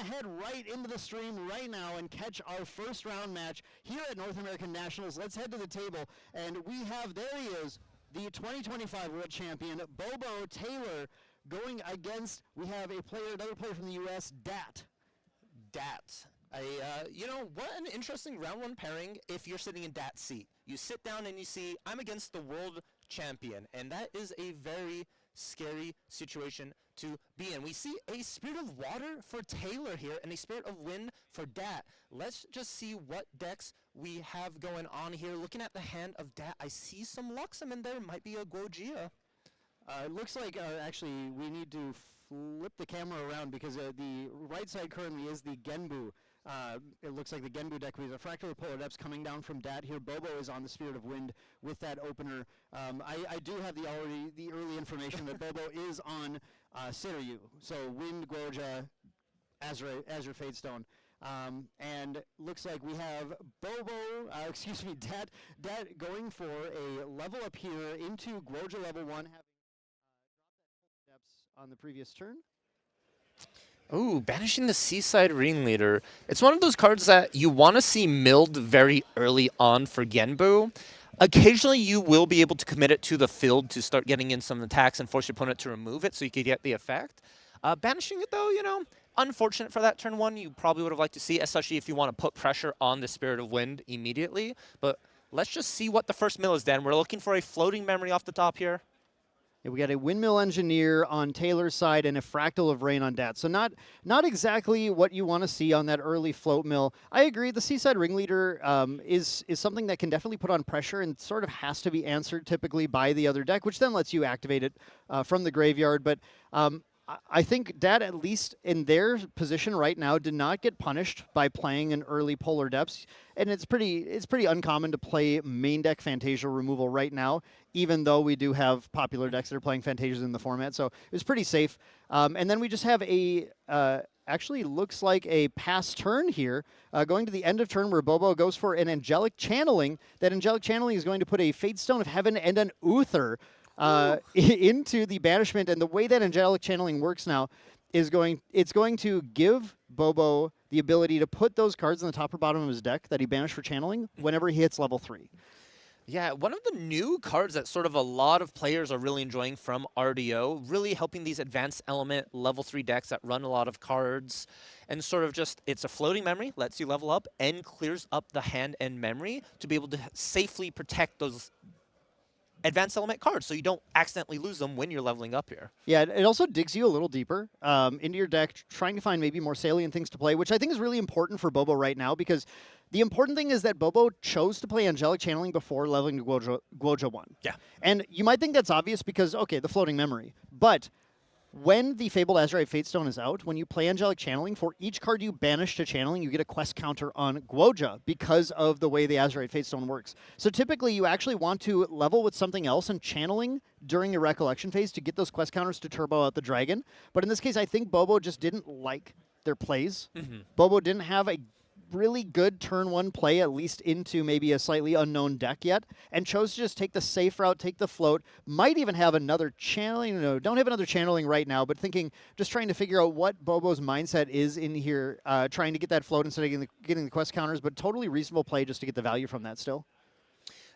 head right into the stream right now and catch our first round match here at North American Nationals. Let's head to the table, and we have, there he is, the 2025 World Champion, Boeboe Taylor, going against, we have another player from the U.S., Dat. You know, what an interesting round one pairing if you're sitting in Dat's seat. You sit down and you see, I'm against the world champion, and that is a very scary situation to be in. We see a Spirit of Water for Taylor here and a Spirit of Wind for Dat. Let's just see what decks we have going on here. Looking at the hand of Dat, I see some Luxem in there. Might be a Guojia. It looks like, actually, we need to flip the camera around because the right side currently is the Genbu. It looks like the Genbu deck with a Fractal Polar Depths coming down from Dat here. Boeboe is on the Spirit of Wind with that opener. I do have the early information that Boeboe is on Seiryuu. So Wind, Guojia, Azure Fadestone. And looks like we have Dat going for a level up here into Guojia level 1, having dropped that Polar Depths on the previous turn. Ooh, banishing the Seaside Ringleader. It's one of those cards that you want to see milled very early on for Genbu. Occasionally, you will be able to commit it to the field to start getting in some attacks and force your opponent to remove it so you could get the effect. Banishing it, though, you know, unfortunate for that turn one. You probably would have liked to see, especially if you want to put pressure on the Spirit of Wind immediately. But let's just see what the first mill is then. We're looking for a floating memory off the top here. Yeah, we got a Windmill Engineer on Taylor's side and a Fractal of Rain on Dat. So not exactly what you want to see on that early float mill. I agree. The Seaside Ringleader is something that can definitely put on pressure and sort of has to be answered typically by the other deck, which then lets you activate it from the graveyard. But I think Dat, at least in their position right now, did not get punished by playing an early Polar Depths. And it's pretty uncommon to play main deck Fantasia removal right now, even though we do have popular decks that are playing Fantasias in the format. So it was pretty safe. And then we just have a, actually looks like a pass turn here, going to the end of turn where Boeboe goes for an Angelic Channeling. That Angelic Channeling is going to put a Fadestone of Heaven and an Uther into the banishment. And the way that Angelic Channeling works now is it's going to give Boeboe the ability to put those cards in the top or bottom of his deck that he banished for channeling whenever he hits level 3. Yeah, one of the new cards that sort of a lot of players are really enjoying from RDO, really helping these advanced element level 3 decks that run a lot of cards, and sort of just, it's a floating memory, lets you level up, and clears up the hand and memory to be able to safely protect those advanced element cards so you don't accidentally lose them when you're leveling up here. Yeah, it also digs you a little deeper into your deck, trying to find maybe more salient things to play, which I think is really important for Boeboe right now, because the important thing is that Boeboe chose to play Angelic Channeling before leveling to Guojia 1. Yeah. And you might think that's obvious because, okay, the floating memory. But when the Fabled Azurite Fatestone is out, when you play Angelic Channeling, for each card you banish to Channeling, you get a quest counter on Guojia because of the way the Azurite Fatestone works. So typically, you actually want to level with something else and Channeling during your Recollection phase to get those quest counters to turbo out the Dragon. But in this case, I think Boeboe just didn't like their plays. Boeboe didn't have a really good turn 1 play, at least into maybe a slightly unknown deck yet, and chose to just take the safe route, take the float, might even have another channeling. No, don't have another channeling right now, but just trying to figure out what Boeboe's mindset is in here, trying to get that float instead of getting the quest counters, but totally reasonable play just to get the value from that still.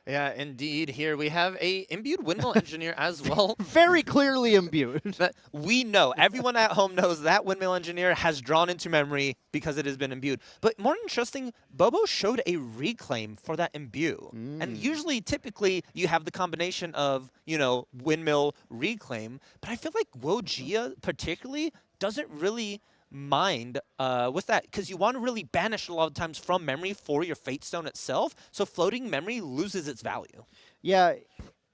Yeah, indeed. Here we have a imbued Windmill Engineer as well. Very clearly imbued. That we know. Everyone at home knows that Windmill Engineer has drawn into memory because it has been imbued. But more interesting, Boeboe showed a reclaim for that imbue. And usually, typically, you have the combination of, you know, Windmill, reclaim. But I feel like Guojia particularly doesn't really mind with that, because you want to really banish a lot of times from memory for your Fatestone itself, so floating memory loses its value. Yeah,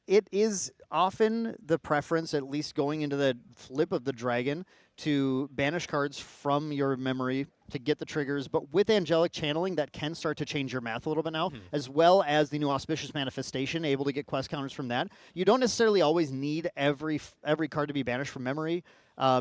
it is often the preference, at least going into the flip of the Dragon, to banish cards from your memory to get the triggers, but with Angelic Channeling, that can start to change your math a little bit now, as well as the new Auspicious Manifestation, able to get quest counters from that. You don't necessarily always need every card to be banished from memory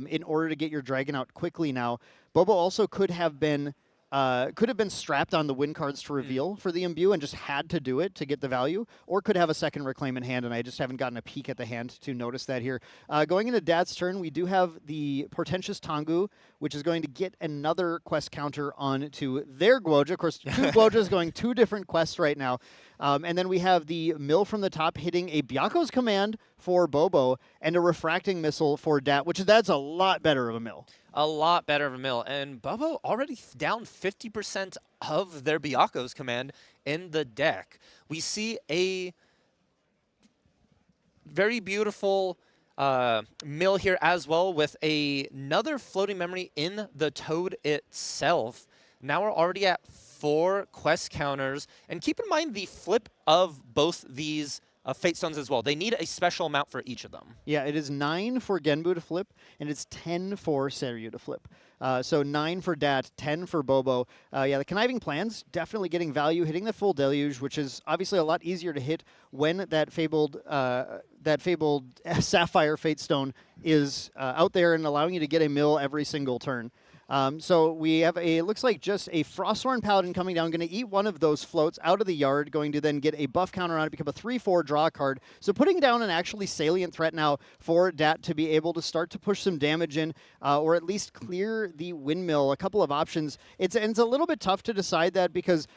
in order to get your Dragon out quickly now. Boeboe also could have been been strapped on the win cards to reveal for the imbue and just had to do it to get the value, or could have a second reclaim in hand, and I just haven't gotten a peek at the hand to notice that here. Going into Dat's turn, we do have the Portentous Tengu, which is going to get another quest counter onto their Guoja. Of course, two Guojas going 2 different quests right now. And then we have the Mill from the top hitting a Byaku's Command for Boeboe and a Refracting Missile for Dat, that's a lot better of a mill. A lot better of a mill. And Boeboe already down 50% of their Byaku's Command in the deck. We see a very beautiful mill here as well with another floating memory in the Toad itself. Now we're already at 4 quest counters. And keep in mind the flip of both these Fate Stones as well. They need a special amount for each of them. Yeah, it is 9 for Genbu to flip, and it's 10 for Seiryuu to flip. So 9 for Dat, 10 for Boeboe. Yeah, the Conniving Plans definitely getting value, hitting the Full Deluge, which is obviously a lot easier to hit when that fabled Sapphire Fate Stone is out there and allowing you to get a mill every single turn. So we have it looks like just a Frosthorn Paladin coming down, going to eat one of those floats out of the yard, going to then get a buff counter on it, become a 3/4 draw card. So putting down an actually salient threat now for Dat to be able to start to push some damage in, or at least clear the windmill. A couple of options. It's a little bit tough to decide that because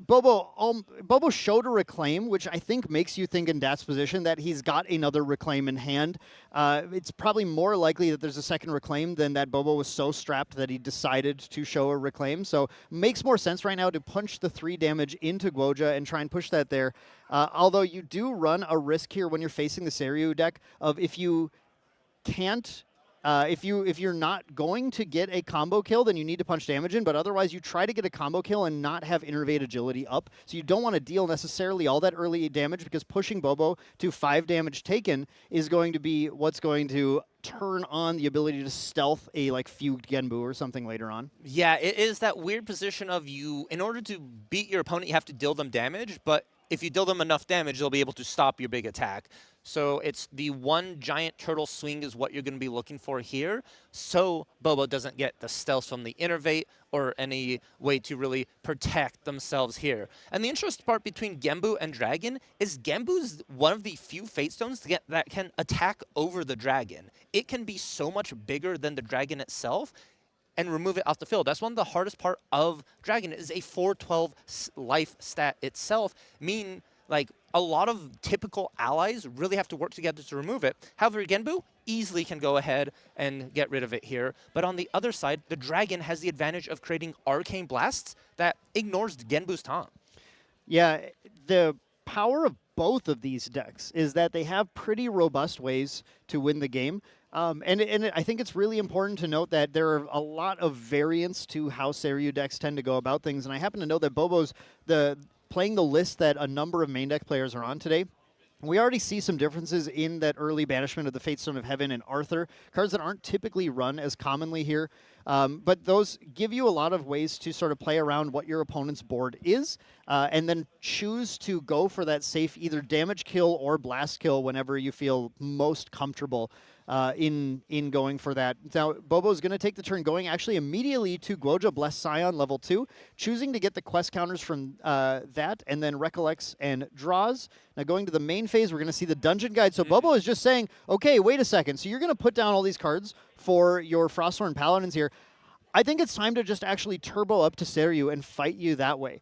Boeboe showed a reclaim, which I think makes you think in Dat's position that he's got another reclaim in hand. It's probably more likely that there's a second reclaim than that Boeboe was so strapped that he decided to show a reclaim. So makes more sense right now to punch the 3 damage into Guoja and try and push that there. Although you do run a risk here when you're facing the Seiryuu deck of if you can't if you're not going to get a combo kill, then you need to punch damage in, but otherwise you try to get a combo kill and not have Innervate Agility up. So you don't want to deal necessarily all that early damage because pushing Boeboe to 5 damage taken is going to be what's going to turn on the ability to stealth a Fugued Genbu or something later on. Yeah, it is that weird position of you, in order to beat your opponent, you have to deal them damage, but if you deal them enough damage, they'll be able to stop your big attack. So it's the one giant turtle swing is what you're going to be looking for here, so Boeboe doesn't get the stealth from the Innervate or any way to really protect themselves here. And the interesting part between Genbu and Dragon is Genbu's one of the few Fate Stones that can attack over the Dragon. It can be so much bigger than the Dragon itself and remove it off the field. That's one of the hardest part of Dragon is a 412 life stat itself, meaning a lot of typical allies really have to work together to remove it. However, Genbu easily can go ahead and get rid of it here. But on the other side, the Dragon has the advantage of creating Arcane Blasts that ignores Genbu's taunt. Yeah, the power of both of these decks is that they have pretty robust ways to win the game. And I think it's really important to note that there are a lot of variants to how Seiryuu decks tend to go about things. And I happen to know that Boeboe's playing the list that a number of main deck players are on today. We already see some differences in that early banishment of the Fate Stone of Heaven and Arthur, cards that aren't typically run as commonly here. But those give you a lot of ways to sort of play around what your opponent's board is, and then choose to go for that safe either damage kill or blast kill whenever you feel most comfortable in going for that. Now, Boeboe's going to take the turn going actually immediately to Guoja Blessed Scion level 2, choosing to get the quest counters from that, and then recollects and draws. Now, going to the main phase, we're going to see the dungeon guide. So Boeboe is just saying, okay, wait a second. So you're going to put down all these cards for your Frosthorn Paladins here. I think it's time to just actually turbo up to Seiryuu and fight you that way.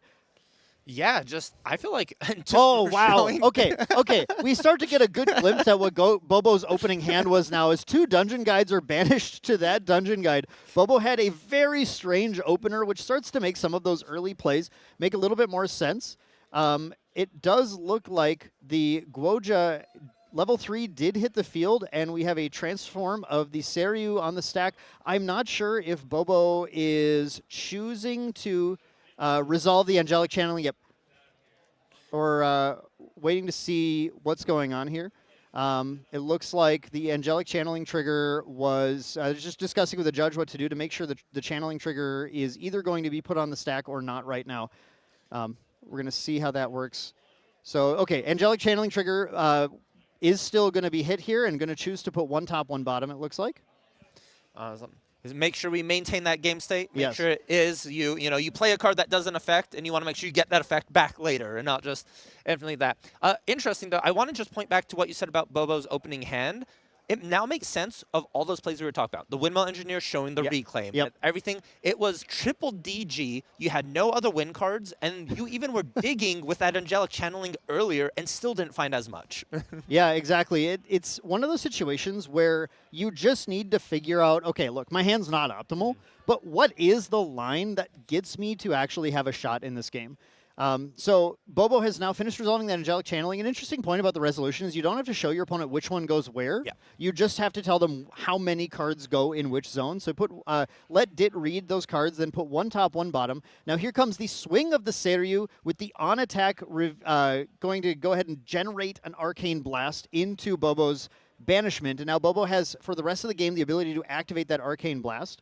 Yeah, I feel like... Oh, wow. Okay. We start to get a good glimpse at what Boeboe's opening hand was now as 2 dungeon guides are banished to that dungeon guide. Boeboe had a very strange opener, which starts to make some of those early plays make a little bit more sense. It does look like the Guoja level 3 did hit the field, and we have a transform of the Seiryuu on the stack. I'm not sure if Boeboe is choosing to resolve the angelic channeling, or waiting to see what's going on here. It looks like the angelic channeling trigger was just discussing with the judge what to do to make sure that the channeling trigger is either going to be put on the stack or not right now. We're going to see how that works. So, okay, angelic channeling trigger is still going to be hit here and going to choose to put 1 top, 1 bottom, it looks like. is make sure we maintain that game state. Make Yes. sure it is you play a card that doesn't affect, and you want to make sure you get that effect back later, and not just infinitely that. Interesting though. I want to just point back to what you said about Boeboe's opening hand. It now makes sense of all those plays we were talking about. The Windmill Engineer showing the reclaim. Yep. Everything. It was triple DG. You had no other win cards, and you even were digging with that Angelic Channeling earlier and still didn't find as much. Yeah, exactly. It's one of those situations where you just need to figure out, okay, look, my hand's not optimal, but what is the line that gets me to actually have a shot in this game? So Boeboe has now finished resolving that Angelic Channeling. An interesting point about the resolution is you don't have to show your opponent which one goes where. Yeah. You just have to tell them how many cards go in which zone. So let Dit read those cards, then put one top, one bottom. Now here comes the swing of the Seiryuu with the on-attack going to go ahead and generate an Arcane Blast into Boeboe's Banishment. And now Boeboe has, for the rest of the game, the ability to activate that Arcane Blast.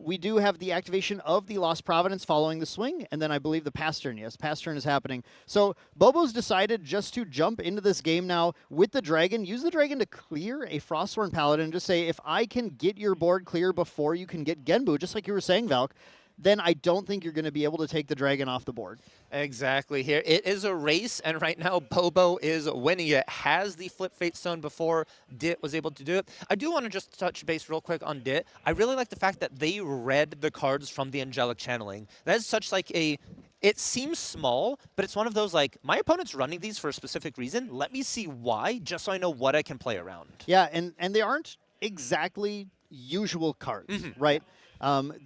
We do have the activation of the Lost Providence following the swing, and then I believe the pass turn. Yes, pass turn is happening. So Boeboe's decided just to jump into this game now with the Dragon, use the Dragon to clear a Frostborn Paladin, and just say, if I can get your board clear before you can get Genbu, just like you were saying, Valk, then I don't think you're going to be able to take the Dragon off the board. Exactly here. It is a race, and right now Boeboe is winning it. Has the Flip Fate Stone before Dit was able to do it. I do want to just touch base real quick on Dit. I really like the fact that they read the cards from the Angelic Channeling. That is such like a... It seems small, but it's one of those like, my opponent's running these for a specific reason. Let me see why, just so I know what I can play around. Yeah, and they aren't exactly usual cards, right?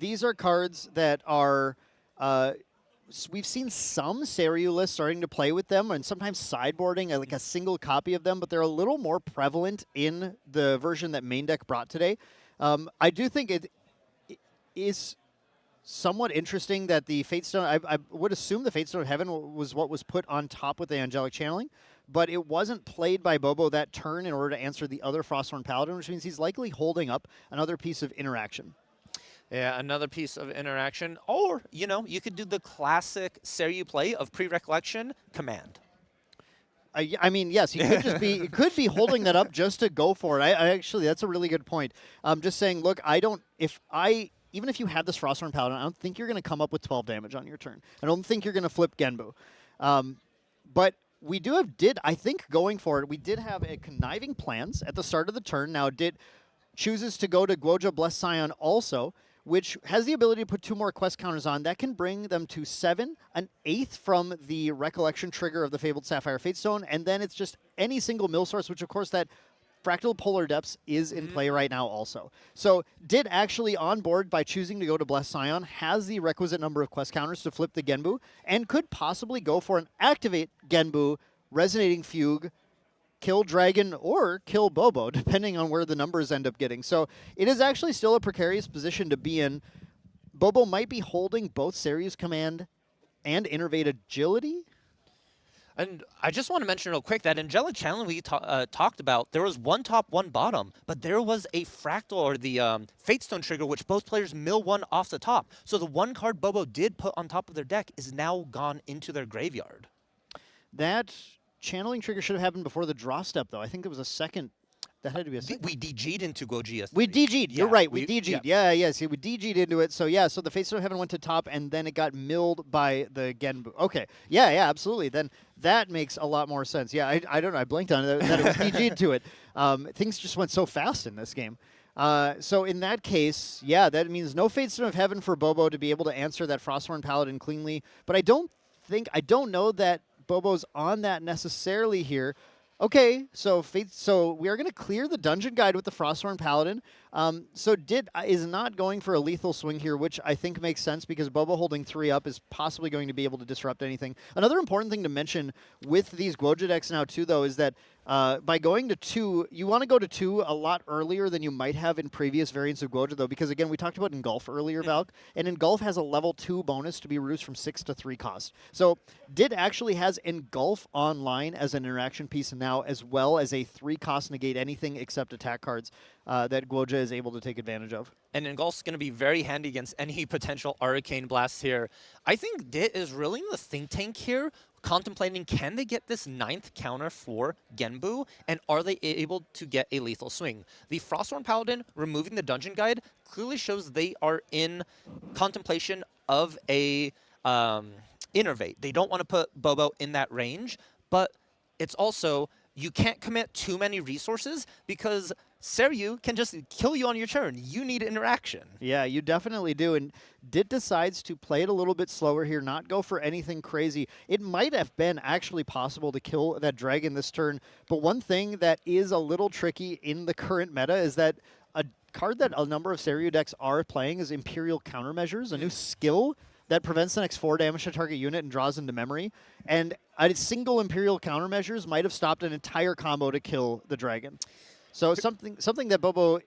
These are cards that are, we've seen some Seiryuu lists starting to play with them and sometimes sideboarding like a single copy of them, but they're a little more prevalent in the version that Maindeck brought today. I do think it is somewhat interesting that the Fate Stone, I would assume the Fate Stone of Heaven was what was put on top with the Angelic Channeling, but it wasn't played by Boeboe that turn in order to answer the other Frostborn Paladin, which means he's likely holding up another piece of interaction. Yeah, another piece of interaction. Or, you could do the classic Seiryuu play of pre-recollection command. I mean, yes, he could just be holding that up just to go for it. I actually, that's a really good point. Just saying, look, even if you had this Frostborn Paladin, I don't think you're going to come up with 12 damage on your turn. I don't think you're going to flip Genbu. But we do have Dit, I think, going for it. We did have a Conniving Plans at the start of the turn. Now Dit chooses to go to Guoja Blessed Scion also, which has the ability to put 2 more quest counters on. That can bring them to 7, an 8th from the Recollection trigger of the Fabled Sapphire Fatestone, and then it's just any single mill source, which of course that Fractal Polar Depths is in play right now also. So Dit actually on board by choosing to go to Blessed Scion, has the requisite number of quest counters to flip the Genbu, and could possibly go for an activate Genbu, Resonating Fugue, kill Dragon, or kill Boeboe, depending on where the numbers end up getting. So it is actually still a precarious position to be in. Boeboe might be holding both Seiryuu's Command and Innervate Agility. And I just want to mention real quick that Angelic Channeling we talked about, there was one top, one bottom, but there was a Fractal or the Fatestone trigger, which both players mill one off the top. So the one card Boeboe did put on top of their deck is now gone into their graveyard. That channeling trigger should have happened before the draw step, though. I think it was a second. That had to be a second. We DG'd into Gogia. We DG'd. Yeah, You're right. We DG'd. Yeah. Yes. We DG'd into it. So, yeah. So the Face of Heaven went to top, and then it got milled by the Genbu. Okay. Yeah, absolutely. Then that makes a lot more sense. Yeah, I don't know. I blinked on it, that it was DG'd to it. Things just went so fast in this game. So in that case, yeah, that means no Fatestone of Heaven for Boeboe to be able to answer that Frosthorn Paladin cleanly. But I don't know that Boeboe's on that necessarily here. Okay, so we are going to clear the dungeon guide with the Frosthorn Paladin. So Dit is not going for a lethal swing here, which I think makes sense because Boeboe holding 3 up is possibly going to be able to disrupt anything. Another important thing to mention with these Guoja decks now too, though, is that by going to 2, you want to go to 2 a lot earlier than you might have in previous variants of Guoja, though, because again, we talked about Engulf earlier, Valk, and Engulf has a level 2 bonus to be reduced from 6 to 3 cost. So Dit actually has Engulf online as an interaction piece now, as well as a 3 cost negate anything except attack cards that Guoja is able to take advantage of. And Engulf's going to be very handy against any potential Arcane Blasts here. I think Dit is really in the think tank here, contemplating can they get this 9th counter for Genbu, and are they able to get a lethal swing? The Frosthorn Paladin removing the dungeon guide clearly shows they are in contemplation of a innervate. They don't want to put Boeboe in that range, but it's also, you can't commit too many resources because Seiryuu can just kill you on your turn. You need interaction. Yeah, you definitely do. And Dit decides to play it a little bit slower here, not go for anything crazy. It might have been actually possible to kill that dragon this turn, but one thing that is a little tricky in the current meta is that a card that a number of Seiryuu decks are playing is Imperial Countermeasures, a new skill that prevents the next 4 damage to target unit and draws into memory. And a single Imperial Countermeasures might have stopped an entire combo to kill the dragon. So something that Boeboe,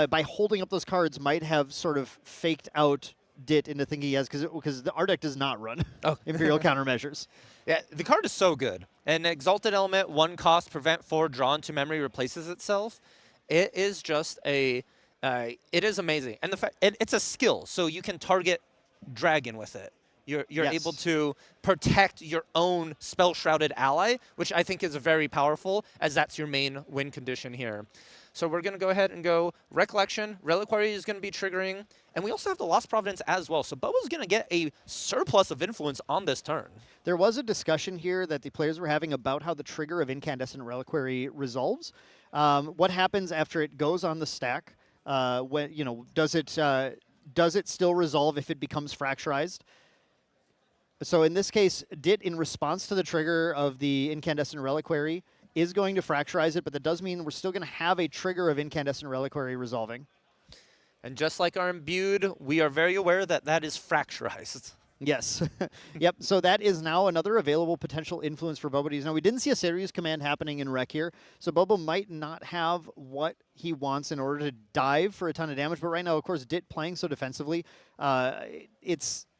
by holding up those cards, might have sort of faked out Dit into thinking he has, because our deck does not run Imperial Countermeasures. Yeah, the card is so good. An Exalted Element, 1 cost, prevent 4, draw into memory, replaces itself. It is just it is amazing. And the fact, it's a skill, so you can target dragon with it. You're Yes. able to protect your own spell-shrouded ally, which I think is very powerful, as that's your main win condition here. So we're going to go ahead and go Recollection. Reliquary is going to be triggering. And we also have the Lost Providence as well. So Boeboe's going to get a surplus of influence on this turn. There was a discussion here that the players were having about how the trigger of Incandescent Reliquary resolves. What happens after it goes on the stack? Does it still resolve if it becomes fracturized? So in this case, Dit, in response to the trigger of the Incandescent Reliquary, is going to fracturize it, but that does mean we're still going to have a trigger of Incandescent Reliquary resolving. And just like our Imbued, we are very aware that that is fracturized. Yes. Yep, so that is now another available potential influence for Boeboe. Now, we didn't see a Seiryuu's command happening in Rec here, so Boeboe might not have what he wants in order to dive for a ton of damage, but right now, of course, Dit playing so defensively,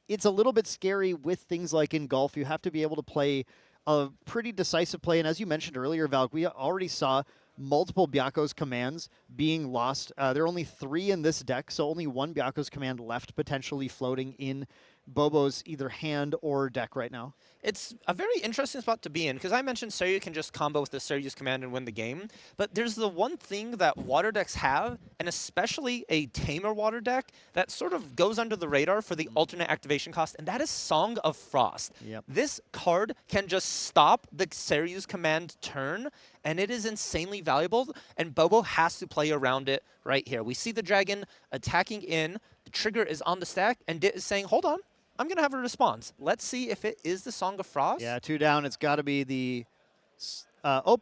it's a little bit scary with things like Engulf. You have to be able to play a pretty decisive play. And as you mentioned earlier, Valk, we already saw multiple Byako's commands being lost. There are only 3 in this deck, so only 1 Byako's command left potentially floating in Boeboe's either hand or deck right now. It's a very interesting spot to be in, because I mentioned Seiryuu can just combo with the Seiryuu's command and win the game. But there's the one thing that water decks have, and especially a tamer water deck, that sort of goes under the radar for the alternate activation cost, and that is Song of Frost. Yep. This card can just stop the Seiryuu's command turn, and it is insanely valuable, and Boeboe has to play around it right here. We see the dragon attacking in, the trigger is on the stack, and Dit is saying, hold on, I'm going to have a response. Let's see if it is the Song of Frost. Yeah, 2 down. It's got to be the...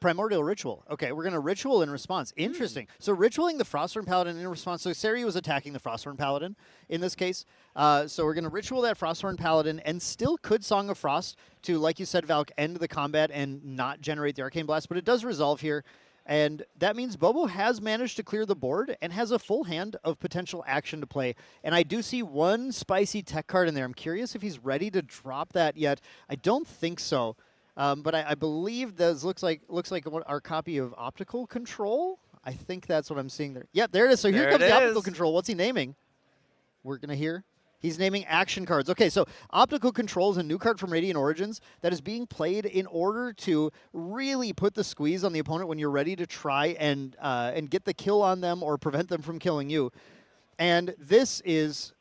Primordial Ritual. Okay, we're going to Ritual in response. Interesting. So ritualing the Frosthorn Paladin in response. So Seiryuu was attacking the Frosthorn Paladin in this case. So we're going to Ritual that Frosthorn Paladin and still could Song of Frost to, like you said, Valk, end the combat and not generate the Arcane Blast. But it does resolve here. And that means Boeboe has managed to clear the board and has a full hand of potential action to play. And I do see 1 spicy tech card in there. I'm curious if he's ready to drop that yet. I don't think so. But I believe this looks like our copy of Optical Control. I think that's what I'm seeing there. Yeah, there it is. So here comes the Optical Control. What's he naming? We're going to hear. He's naming action cards. Okay, so Optical Control is a new card from Radiant Origins that is being played in order to really put the squeeze on the opponent when you're ready to try and get the kill on them or prevent them from killing you. And this is...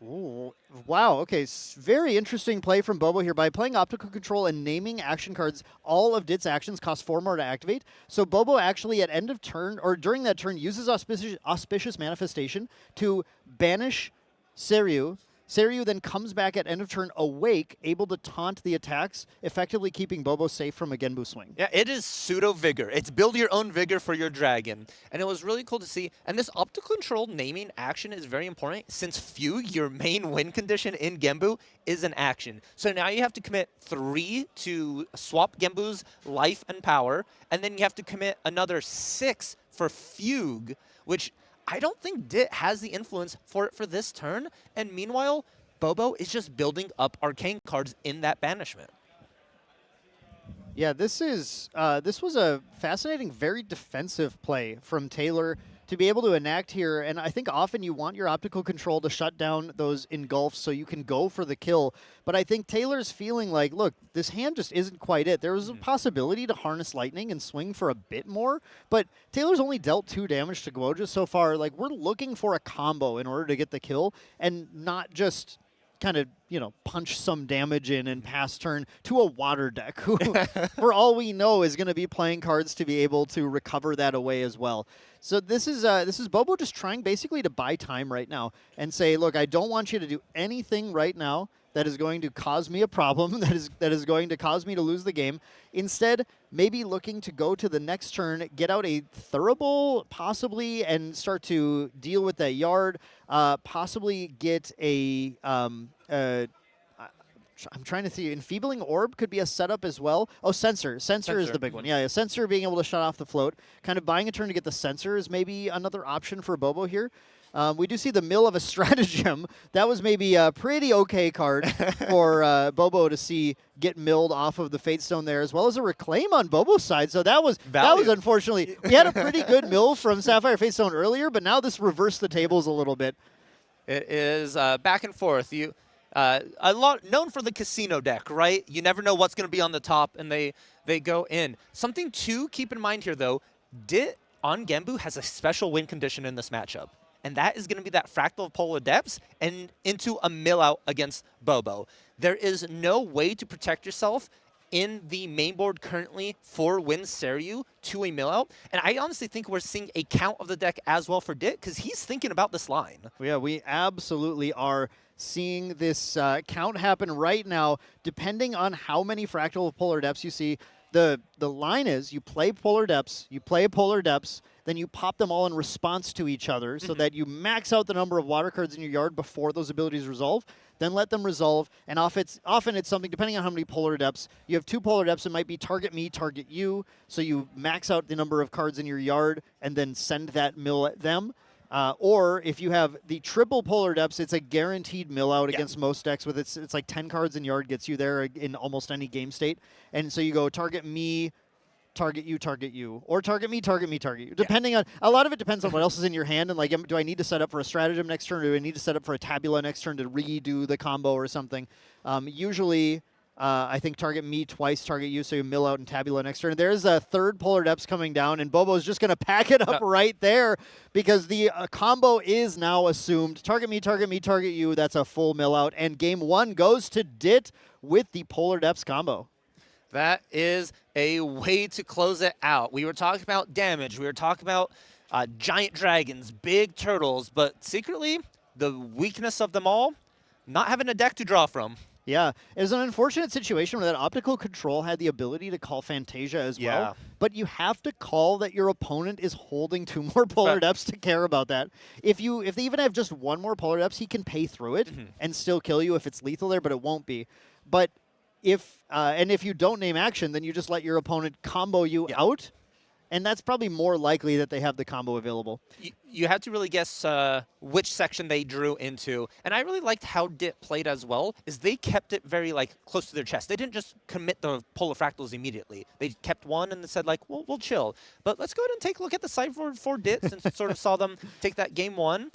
Ooh, wow, okay, very interesting play from Boeboe here. By playing Optical Control and naming action cards, all of Dit's actions cost 4 more to activate. So Boeboe actually at end of turn, or during that turn, uses Auspicious Manifestation to banish Seiryuu. Seiryuu then comes back at end of turn awake, able to taunt the attacks, effectively keeping Boeboe safe from a Genbu swing. Yeah, it is pseudo-vigor. It's build your own vigor for your dragon. And it was really cool to see. And this Optical Control naming action is very important, since Fugue, your main win condition in Genbu, is an action. So now you have to commit 3 to swap Genbu's life and power, and then you have to commit another 6 for Fugue, which... I don't think Dit has the influence for it for this turn, and meanwhile, Boeboe is just building up arcane cards in that banishment. Yeah, this was a fascinating, very defensive play from Taylor to be able to enact here, and I think often you want your optical control to shut down those engulfs so you can go for the kill. But I think Taylor's feeling like, look, this hand just isn't quite it. There was a possibility to harness lightning and swing for a bit more, but Taylor's only dealt 2 damage to Guoja so far. Like, we're looking for a combo in order to get the kill and not just kind of, punch some damage in and pass turn to a water deck who, for all we know, is going to be playing cards to be able to recover that away as well. So this is Boeboe just trying basically to buy time right now and say, look, I don't want you to do anything right now that is going to cause me a problem, that is going to cause me to lose the game. Instead, maybe looking to go to the next turn, get out a Thurible, possibly, and start to deal with that yard, possibly get a... I'm trying to see. Enfeebling Orb could be a setup as well. Oh, Sensor. Sensor is the big one. Yeah, Sensor being able to shut off the float. Kind of buying a turn to get the Sensor is maybe another option for Boeboe here. We do see the Mill of a Stratagem. That was maybe a pretty okay card for Boeboe to see get milled off of the Fate Stone there, as well as a Reclaim on Boebo's side. So that was unfortunately, we had a pretty good mill from Sapphire Fate Stone earlier, but now this reversed the tables a little bit. It is back and forth. A lot known for the casino deck, right? You never know what's going to be on the top, and they go in. Something to keep in mind here, though, Dit on Genbu has a special win condition in this matchup, and that is going to be that Fractal of Polar Depths and into a mill out against Boeboe. There is no way to protect yourself in the main board currently for win Seiryuu to a mill out, and I honestly think we're seeing a count of the deck as well for Dit because he's thinking about this line. Yeah, we absolutely are seeing this count happen right now, depending on how many Fractal of Polar Depths you see. The line is you play Polar Depths, you play Polar Depths, then you pop them all in response to each other so that you max out the number of water cards in your yard before those abilities resolve, then let them resolve, and often it's something, depending on how many Polar Depths, you have 2 Polar Depths, it might be target me, target you, so you max out the number of cards in your yard and then send that mill at them. Or if you have the triple Polar Depths, it's a guaranteed mill out against most decks. With it's like 10 cards in yard gets you there in almost any game state. And so you go target me, target you, or target me, target me, target you. Depending on, a lot of it depends on what else is in your hand. And like, do I need to set up for a stratagem next turn? Or do I need to set up for a tabula next turn to redo the combo or something? Usually, I think target me twice, target you, so you mill out and tabula next turn. There's a 3rd Polar Depths coming down, and Boebo's just going to pack it up right there because the combo is now assumed. Target me, target me, target you. That's a full mill out, and game 1 goes to Dit with the Polar Depths combo. That is a way to close it out. We were talking about damage. We were talking about giant dragons, big turtles, but secretly, the weakness of them all, not having a deck to draw from. Yeah, it was an unfortunate situation where that optical control had the ability to call Fantasia as well. But you have to call that your opponent is holding 2 more Polar Depths to care about that. If they even have just 1 more Polar Depths, he can pay through it and still kill you if it's lethal there, but it won't be. But if you don't name action, then you just let your opponent combo you out. And that's probably more likely that they have the combo available. You have to really guess which section they drew into. And I really liked how Dit played as well, is they kept it very close to their chest. They didn't just commit the Polar Fractals immediately. They kept one and said well, we'll chill. But let's go ahead and take a look at the sideboard for Dit since we sort of saw them take that game 1.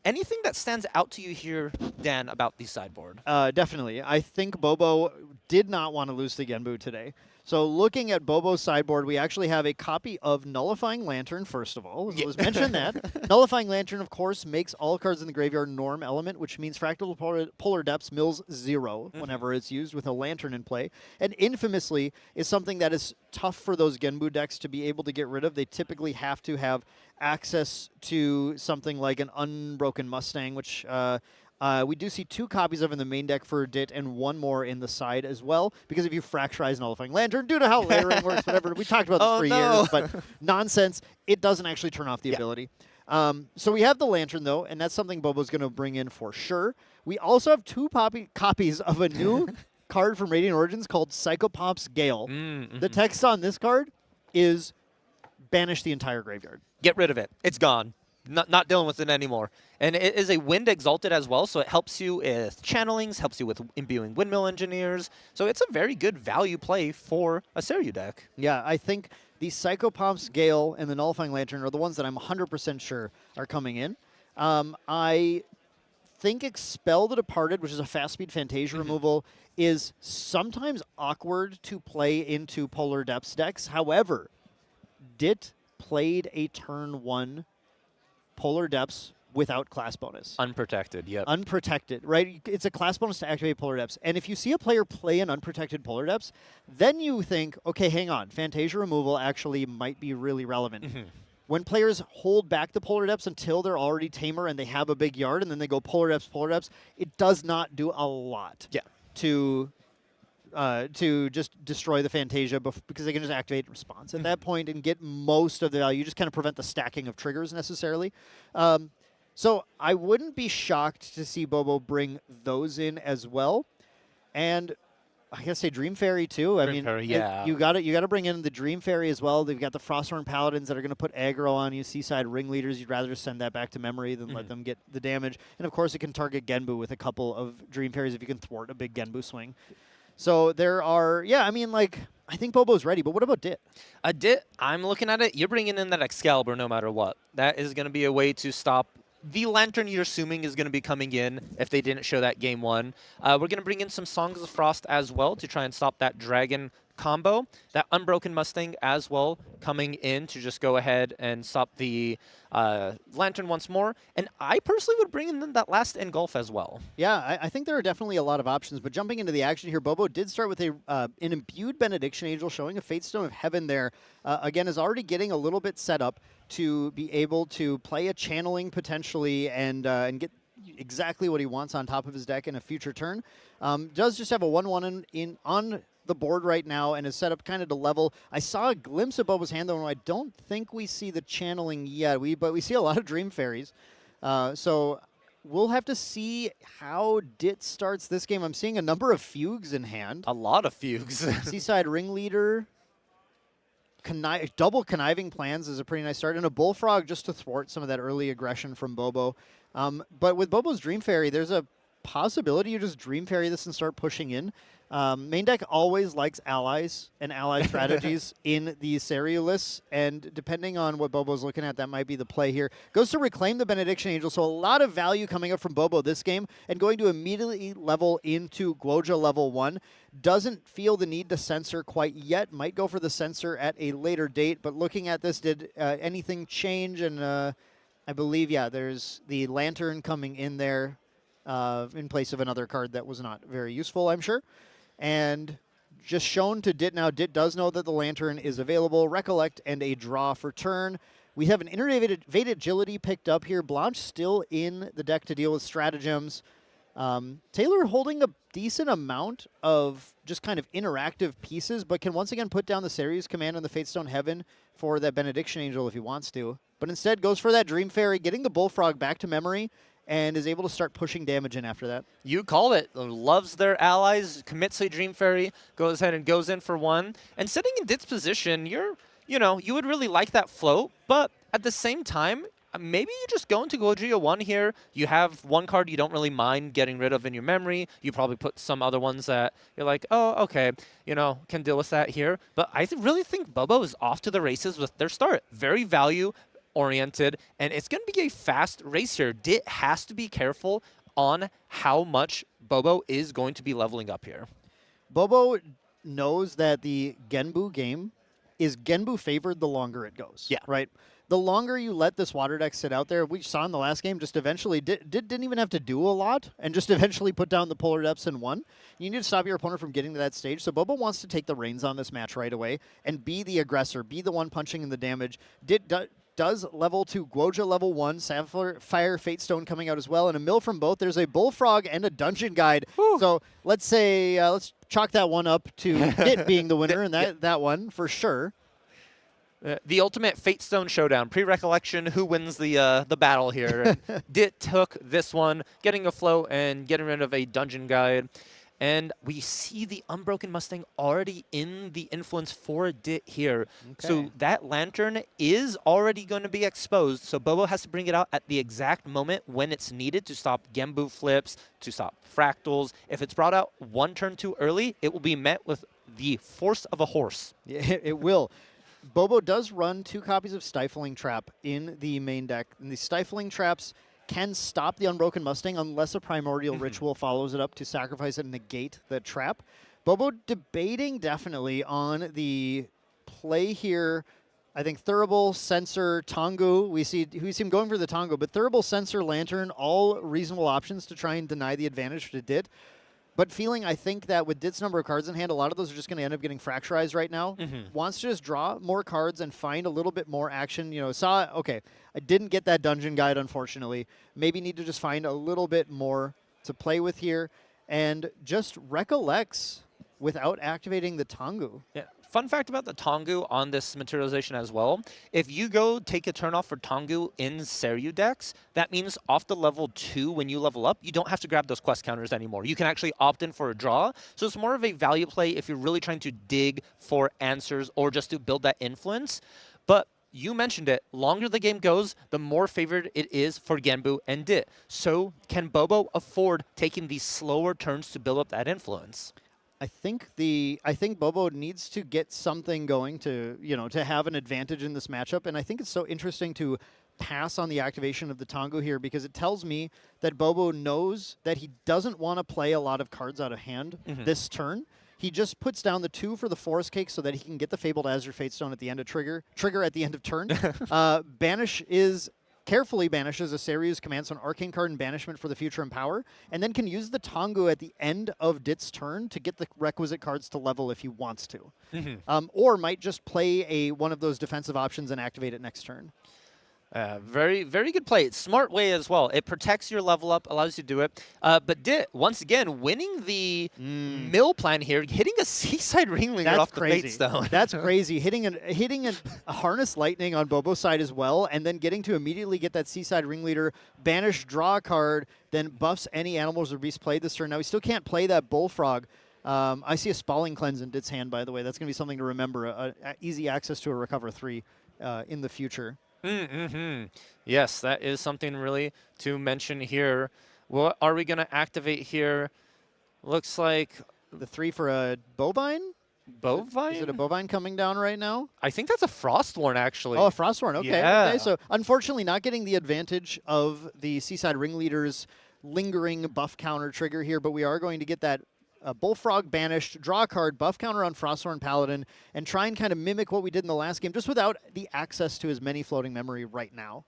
Anything that stands out to you here, Dan, about the sideboard? Definitely. I think Boeboe did not want to lose to Genbu today. So looking at Boebo's sideboard, we actually have a copy of Nullifying Lantern, first of all. Let's mention that. Nullifying Lantern, of course, makes all cards in the graveyard norm element, which means Fractal Polar Depths mills 0 whenever it's used with a Lantern in play. And infamously is something that is tough for those Genbu decks to be able to get rid of. They typically have to have access to something like an Unbroken Mustang, which... we do see 2 copies of in the main deck for Dit and 1 more in the side as well, because if you fracturize Nullifying Lantern, due to how layering works, whatever, we talked about this for years, but nonsense, it doesn't actually turn off the ability. So we have the Lantern, though, and that's something Boebo's going to bring in for sure. We also have 2 copies of a new card from Radiant Origins called Psychopomps Gale. The text on this card is banish the entire graveyard. Get rid of it. It's gone. not dealing with it anymore. And it is a wind exalted as well, so it helps you with channelings, helps you with imbuing windmill engineers. So it's a very good value play for a Seiryuu deck. Yeah, I think the Psychopomps, Gale, and the Nullifying Lantern are the ones that I'm 100% sure are coming in. I think Expel the Departed, which is a fast-speed Fantasia removal, is sometimes awkward to play into Polar Depths decks. However, Dit played a turn 1 Polar Depths without class bonus. Unprotected, yep. Unprotected, right? It's a class bonus to activate Polar Depths. And if you see a player play an unprotected Polar Depths, then you think, okay, hang on, Fantasia removal actually might be really relevant. When players hold back the Polar Depths until they're already Tamer and they have a big yard, and then they go Polar Depths, it does not do a lot to just destroy the Fantasia because they can just activate response at that point and get most of the value. You just kind of prevent the stacking of triggers necessarily. So I wouldn't be shocked to see Boeboe bring those in as well. And I gotta say Dream Fairy too. I mean, you got to bring in the Dream Fairy as well. They've got the Frosthorn Paladins that are going to put aggro on you. Seaside Ringleaders, you'd rather just send that back to memory than let them get the damage. And of course, it can target Genbu with a couple of Dream Fairies if you can thwart a big Genbu swing. So there are, I mean, like, I think Boeboe's ready, but what about Dit? Dit, I'm looking at it. You're bringing in that Excalibur no matter what. That is going to be a way to stop the Lantern you're assuming is going to be coming in if they didn't show that game 1. We're going to bring in some Songs of Frost as well to try and stop that Dragon combo. That Unbroken Mustang as well coming in to just go ahead and stop the Lantern once more. And I personally would bring in that last Engulf as well. Yeah, I think there are definitely a lot of options. But jumping into the action here, Boeboe did start with an Imbued Benediction Angel, showing a Fate Stone of Heaven there. Again, is already getting a little bit set up to be able to play a Channeling potentially and get exactly what he wants on top of his deck in a future turn. Does just have a 1/1 on the board right now and is set up kind of to level. I saw a glimpse of Boeboe's hand, though, and I don't think we see the Channeling yet. But we see a lot of Dream Fairies. So we'll have to see how Dit starts this game. I'm seeing a number of Fugues in hand. A lot of Fugues. Seaside Ringleader. Double Conniving Plans is a pretty nice start. And a Bullfrog just to thwart some of that early aggression from Boeboe. But with Boeboe's Dream Fairy, there's a possibility you just Dream Fairy this and start pushing in. Maindeck always likes allies and ally strategies in the Seiryuu lists, and depending on what Boeboe's looking at, that might be the play here. Goes to reclaim the Benediction Angel, so a lot of value coming up from Boeboe this game, and going to immediately level into Guoja level 1. Doesn't feel the need to censor quite yet, might go for the censor at a later date, but looking at this, did anything change? And I believe, there's the Lantern coming in there in place of another card that was not very useful, I'm sure. And just shown to Dit now. Dit does know that the Lantern is available. Recollect and a draw for turn. We have an Innervated Agility picked up here. Blanche still in the deck to deal with stratagems. Taylor holding a decent amount of just kind of interactive pieces, but can once again put down the Seiryuu's command on the Fatestone Heaven for that Benediction Angel if he wants to. But instead goes for that Dream Fairy, getting the Bullfrog back to memory, and is able to start pushing damage in after that. You called it. Loves their allies, commits a Dream Fairy, goes ahead and goes in for 1. And sitting in Dit's position, you would really like that float, but at the same time, maybe you just go into Guoja 1 here. You have one card you don't really mind getting rid of in your memory. You probably put some other ones that you're like, oh, okay, can deal with that here. But I really think Boeboe is off to the races with their start. Very value-oriented, and it's going to be a fast race here. Dit has to be careful on how much Boeboe is going to be leveling up here. Boeboe knows that the Genbu game is Genbu favored the longer it goes. Yeah. Right? The longer you let this water deck sit out there, we saw in the last game, just eventually didn't even have to do a lot and just eventually put down the Polar Depths and won. You need to stop your opponent from getting to that stage. So Boeboe wants to take the reins on this match right away and be the aggressor, be the one punching in the damage. Does level to Guoja level 1, Sapphire Fatestone coming out as well, and a mill from both. There's a Bullfrog and a Dungeon Guide. Whew. So let's chalk that one up to Dit being the winner, and that one for sure. The ultimate Fatestone showdown, pre-recollection, who wins the battle here. Dit took this one, getting a float and getting rid of a Dungeon Guide. And we see the Unbroken Mustang already in the influence for Dit here. So Okay. that Lantern is already going to be exposed. So Boeboe has to bring it out at the exact moment when it's needed to stop Genbu flips, to stop fractals. If it's brought out one turn too early, it will be met with the force of a horse. Yeah, it will. Boeboe does run 2 copies of Stifling Trap in the main deck, and the Stifling Traps can stop the Unbroken Mustang unless a Primordial Ritual follows it up to sacrifice and negate the trap. Boeboe debating definitely on the play here. I think Thurible, Sensor, Tongu, we see him going for the Tongu, but Thurible, Sensor, Lantern, all reasonable options to try and deny the advantage to Dit. But feeling, I think that with Dit's number of cards in hand, a lot of those are just going to end up getting fracturized right now. Wants to just draw more cards and find a little bit more action. You know, okay, I didn't get that dungeon guide, unfortunately. Maybe need to just find a little bit more to play with here. And just recollects without activating the Tongu. Yeah. Fun fact about the Tongu on this materialization as well. If you go take a turn off for Tongu in Seiryuu decks, that means off the level 2 when you level up, you don't have to grab those quest counters anymore. You can actually opt in for a draw. So it's more of a value play if you're really trying to dig for answers or just to build that influence. But you mentioned it, longer the game goes, the more favored it is for Genbu and Dit. So can Boeboe afford taking these slower turns to build up that influence? I think Boeboe needs to get something going to have an advantage in this matchup, and I think it's so interesting to pass on the activation of the Tongu here because it tells me that Boeboe knows that he doesn't want to play a lot of cards out of hand this turn. He just puts down the 2 for the Forest Cake so that he can get the Fabled Azure Fatestone at the end of trigger at the end of turn. Carefully banishes a Seiryuu's command, so an arcane card in banishment for the future and power, and then can use the Tongu at the end of Dit's turn to get the requisite cards to level if he wants to. Or might just play one of those defensive options and activate it next turn. Very, very good play. It's smart way as well. It protects your level up, allows you to do it. But Dit, once again, winning the mill plan here, hitting a Seaside Ringleader off the Fatestone. That's crazy. Hitting a Harness Lightning on Boeboe's side as well, and then getting to immediately get that Seaside Ringleader, banish, draw a card, then buffs any animals or beasts played this turn. Now, he still can't play that Bullfrog. I see a Spalling Cleanse in Dit's hand, by the way. That's going to be something to remember. Easy access to a Recover 3 in the future. Yes, that is something really to mention here. What are we going to activate here? Looks like the 3 for a Bovine? Bovine? Is it a Bovine coming down right now? I think that's a Frostworn, actually. Oh, a Frostworn. Okay. Yeah. Okay. So, unfortunately, not getting the advantage of the Seaside Ringleader's lingering buff counter trigger here, but we are going to get that Bullfrog banished, draw a card, buff counter on Frostworn Paladin, and try and kind of mimic what we did in the last game, just without the access to his many floating memory right now.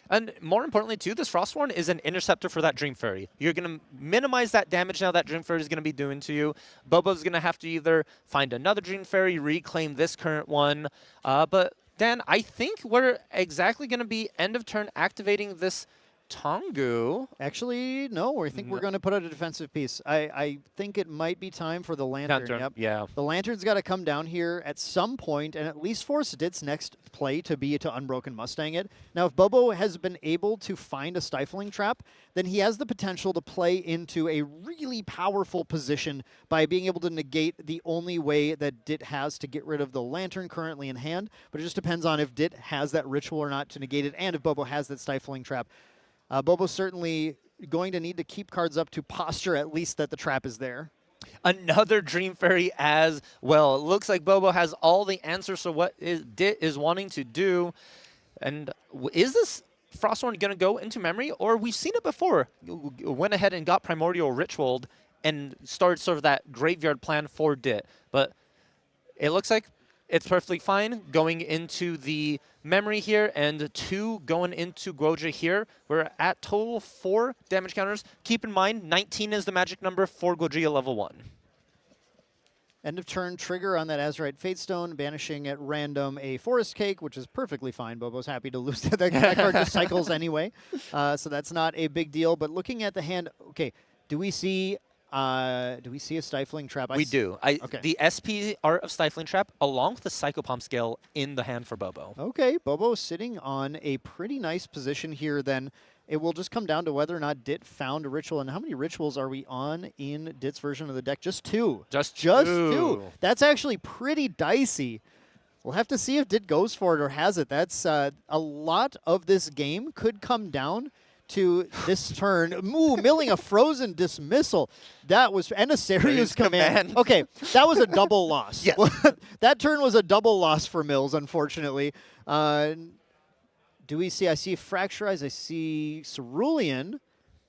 And more importantly, too, this Frostworn is an interceptor for that Dream Fairy. You're going to minimize that damage now that Dream Fairy is going to be doing to you. Boeboe's going to have to either find another Dream Fairy, reclaim this current one. But Dan, I think we're exactly going to be end of turn activating this Tongu. Actually, no. I think we're going to put out a defensive piece. I think it might be time for the Lantern. Yep. Yeah. The Lantern's got to come down here at some point and at least force Dit's next play to be to Unbroken Mustang it. Now, if Boeboe has been able to find a Stifling Trap, then he has the potential to play into a really powerful position by being able to negate the only way that Dit has to get rid of the Lantern currently in hand. But it just depends on if Dit has that ritual or not to negate it, and if Boeboe has that Stifling Trap. Boeboe's certainly going to need to keep cards up to posture at least that the trap is there. Another Dream Fairy as well. It looks like Boeboe has all the answers to what Dit is wanting to do. And is this Frostworn going to go into memory? Or we've seen it before. Went ahead and got Primordial Ritualed and started sort of that graveyard plan for Dit. But it looks like it's perfectly fine going into the memory here, and 2 going into Guoja here. We're at total 4 damage counters. Keep in mind, 19 is the magic number for Guoja level 1. End of turn trigger on that Azurite Fatestone, banishing at random a Forest Cake, which is perfectly fine. Boeboe's happy to lose that. That card just cycles anyway, so that's not a big deal. But looking at the hand, okay, do we see a Stifling Trap? We do. Okay. The SP art of Stifling Trap, along with the Psychopomp scale in the hand for Boeboe. Okay, Boeboe sitting on a pretty nice position here then. it will just come down to whether or not Dit found a ritual. And how many rituals are we on in Dit's version of the deck? Just 2. Just two. That's actually pretty dicey. We'll have to see if Dit goes for it or has it. That's a lot of this game could come down to this turn. Ooh, milling a frozen dismissal. That was, and a Seiryuu's command. Okay, that was a double loss. Yes. That turn was a double loss for Mills, unfortunately. Do we see, I see Fracturize, I see Cerulean.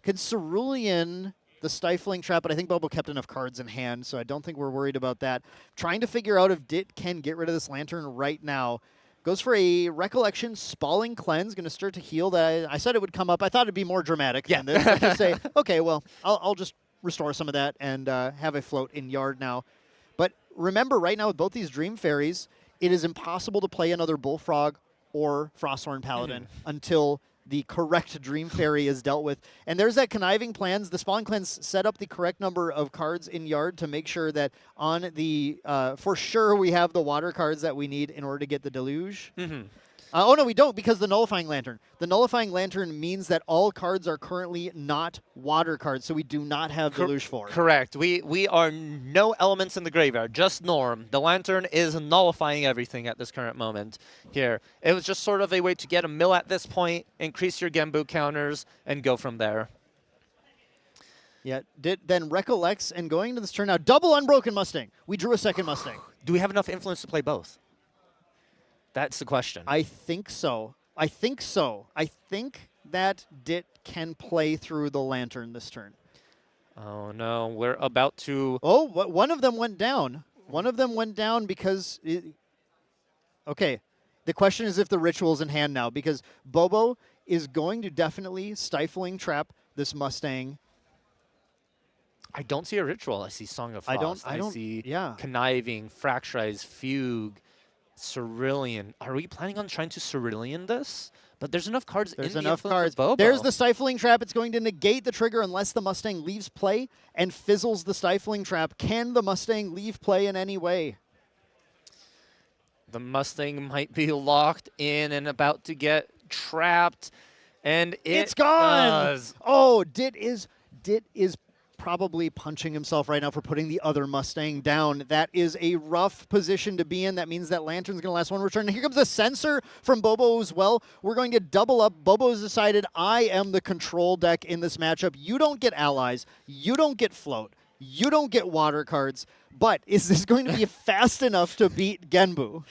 Can Cerulean the Stifling Trap, but I think Boeboe kept enough cards in hand, so I don't think we're worried about that. Trying to figure out if Dit can get rid of this Lantern right now. Goes for a Recollection, Spalling Cleanse, going to start to heal. That I said it would come up. I thought it'd be more dramatic than this. I'd just say, okay, well, I'll just restore some of that and have a float in yard now. But remember, right now with both these Dream Fairies, it is impossible to play another Bullfrog or Frosthorn Paladin until the correct Dream Fairy is dealt with. And there's that Conniving Plans. The Spawning Cleanse set up the correct number of cards in yard to make sure that on the, for sure we have the water cards that we need in order to get the Deluge. Oh, no, we don't, because the Nullifying Lantern. The Nullifying Lantern means that all cards are currently not water cards, so we do not have Deluge 4. Correct. We are no elements in the graveyard, just Norm. The Lantern is nullifying everything at this current moment here. It was just sort of a way to get a mill at this point, increase your Genbu counters, and go from there. Yeah, Dit then recollects, and going into this turn now, double Unbroken Mustang. We drew a second Mustang. Do we have enough influence to play both? That's the question. I think so. I think that Dit can play through the Lantern this turn. Oh, no. We're about to... Oh, one of them went down. One of them went down because... Okay. The question is if the Ritual's in hand now, because Boeboe is going to definitely Stifling Trap this Mustang. I don't see a Ritual. I see Song of Frost. I see Conniving, Fracturize, Fugue, Cerulean. Are we planning on trying to Cerulean this? But there's enough cards There's in enough the cards. Boeboe. There's the Stifling Trap. It's going to negate the trigger unless the Mustang leaves play and fizzles the Stifling Trap. Can the Mustang leave play in any way? The Mustang might be locked in and about to get trapped. And it's gone! Does. Oh, Dit is probably punching himself right now for putting the other Mustang down. That is a rough position to be in. That means that Lantern's going to last one return. And here comes a Censor from Boeboe as well. We're going to double up. Boeboe's decided, I am the control deck in this matchup. You don't get allies. You don't get float. You don't get water cards. But is this going to be fast enough to beat Genbu?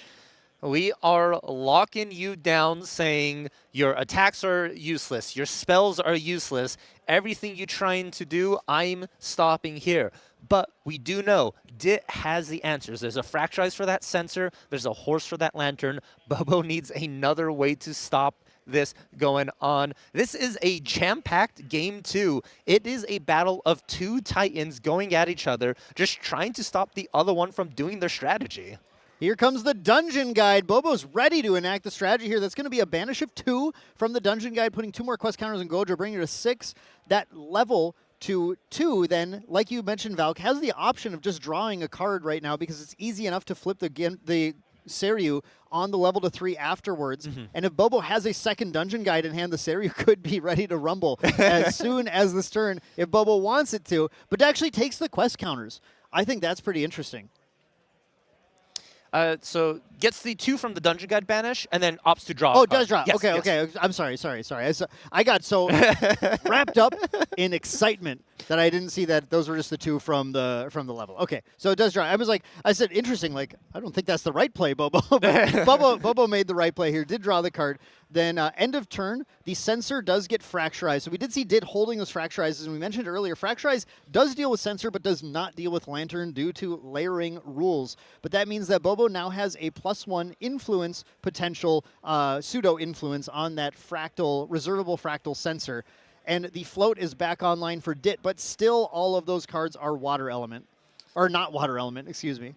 We are locking you down, saying your attacks are useless, your spells are useless, everything you're trying to do, I'm stopping here. But we do know Dit has the answers. There's a Fracturize for that Censor, there's a Horse for that Lantern. Boeboe needs another way to stop this going on. This is a jam-packed game 2. It is a battle of two Titans going at each other, just trying to stop the other one from doing their strategy. Here comes the Dungeon Guide. Boeboe's ready to enact the strategy here. That's going to be a Banish of 2 from the Dungeon Guide, putting 2 more quest counters on Gojo, bringing it to 6. That level to 2, then, like you mentioned, Valk, has the option of just drawing a card right now because it's easy enough to flip the Seiryuu on the level to 3 afterwards. And if Boeboe has a second Dungeon Guide in hand, the Seiryuu could be ready to rumble as soon as this turn if Boeboe wants it to, but it actually takes the quest counters. I think that's pretty interesting. So gets the 2 from the Dungeon Guide banish, and then opts to draw. Oh, it does draw. Yes, okay, yes. okay. I'm sorry. I got so wrapped up in excitement that I didn't see that those were just the 2 from the level. Okay, so it does draw. I said, interesting. Like, I don't think that's the right play, Boeboe. Boeboe made the right play here. Did draw the card. Then end of turn, the Censor does get Fracturized. So we did see Dit holding those Fracturizes, and we mentioned earlier, Fracturize does deal with Censor, but does not deal with Lantern due to layering rules. But that means that Boeboe now has a +1 influence potential, pseudo-influence on that reservable fractal Censor. And the float is back online for Dit, but still all of those cards are water element. Or not water element, excuse me.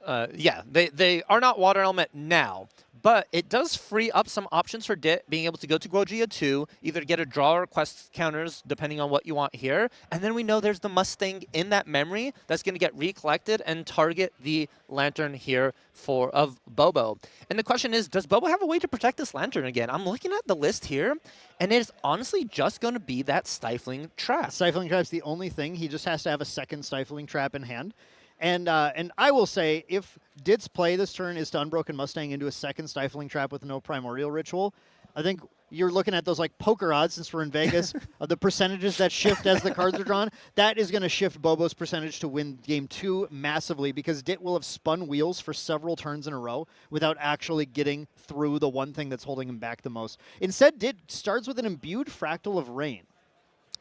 Yeah, they are not water element now, But it does free up some options for Dit, being able to go to Guojia 2, either get a draw or quest counters, depending on what you want here. And then we know there's the Mustang in that memory that's going to get recollected and target the Lantern here of Boeboe. And the question is, does Boeboe have a way to protect this Lantern again? I'm looking at the list here, and it is honestly just going to be that Stifling Trap. Stifling Trap's the only thing. He just has to have a second Stifling Trap in hand. And I will say, if Dit's play this turn is to Unbroken Mustang into a second Stifling Trap with no Primordial Ritual, I think you're looking at those like poker odds, since we're in Vegas, of the percentages that shift as the cards are drawn. That is going to shift Boebo's percentage to win game 2 massively, because Dit will have spun wheels for several turns in a row without actually getting through the one thing that's holding him back the most. Instead, Dit starts with an imbued Fractal of Rain.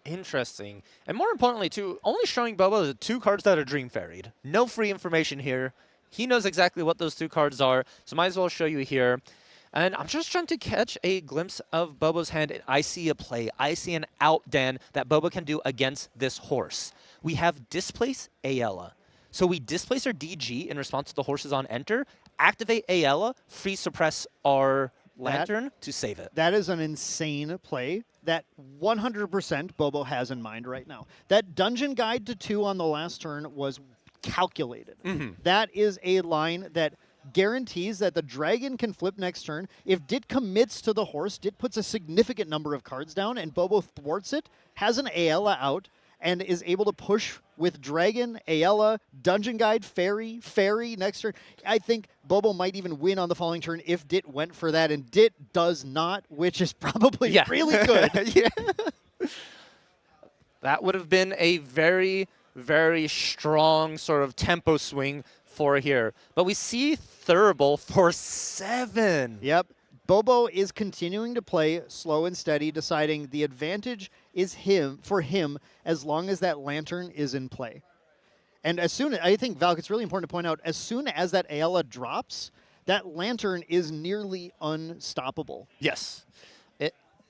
Interesting. And more importantly, too, only showing Boeboe the 2 cards that are Dream Fairied. No free information here. He knows exactly what those 2 cards are, so might as well show you here. And I'm just trying to catch a glimpse of Boebo's hand, and I see a play. I see an out, Dan, that Boeboe can do against this horse. We have Displace Ayala. So we displace our DG in response to the horses on enter, activate Ayala, free suppress our Lantern to save it. That is an insane play that 100% Boeboe has in mind right now. That Dungeon Guide to 2 on the last turn was calculated. That is a line that guarantees that the dragon can flip next turn. If Dit commits to the horse, Dit puts a significant number of cards down, and Boeboe thwarts it, has an Ayala out, and is able to push with Dragon, Ayala, Dungeon Guide, Fairy next turn. I think Boeboe might even win on the following turn if Dit went for that, and Dit does not, which is probably really good. That would have been a very, very strong sort of tempo swing for here. But we see Thurible for 7. Yep. Boeboe is continuing to play slow and steady, deciding the advantage is for him as long as that Lantern is in play. And I think, Valk, it's really important to point out, as soon as that Ayala drops, that Lantern is nearly unstoppable. Yes.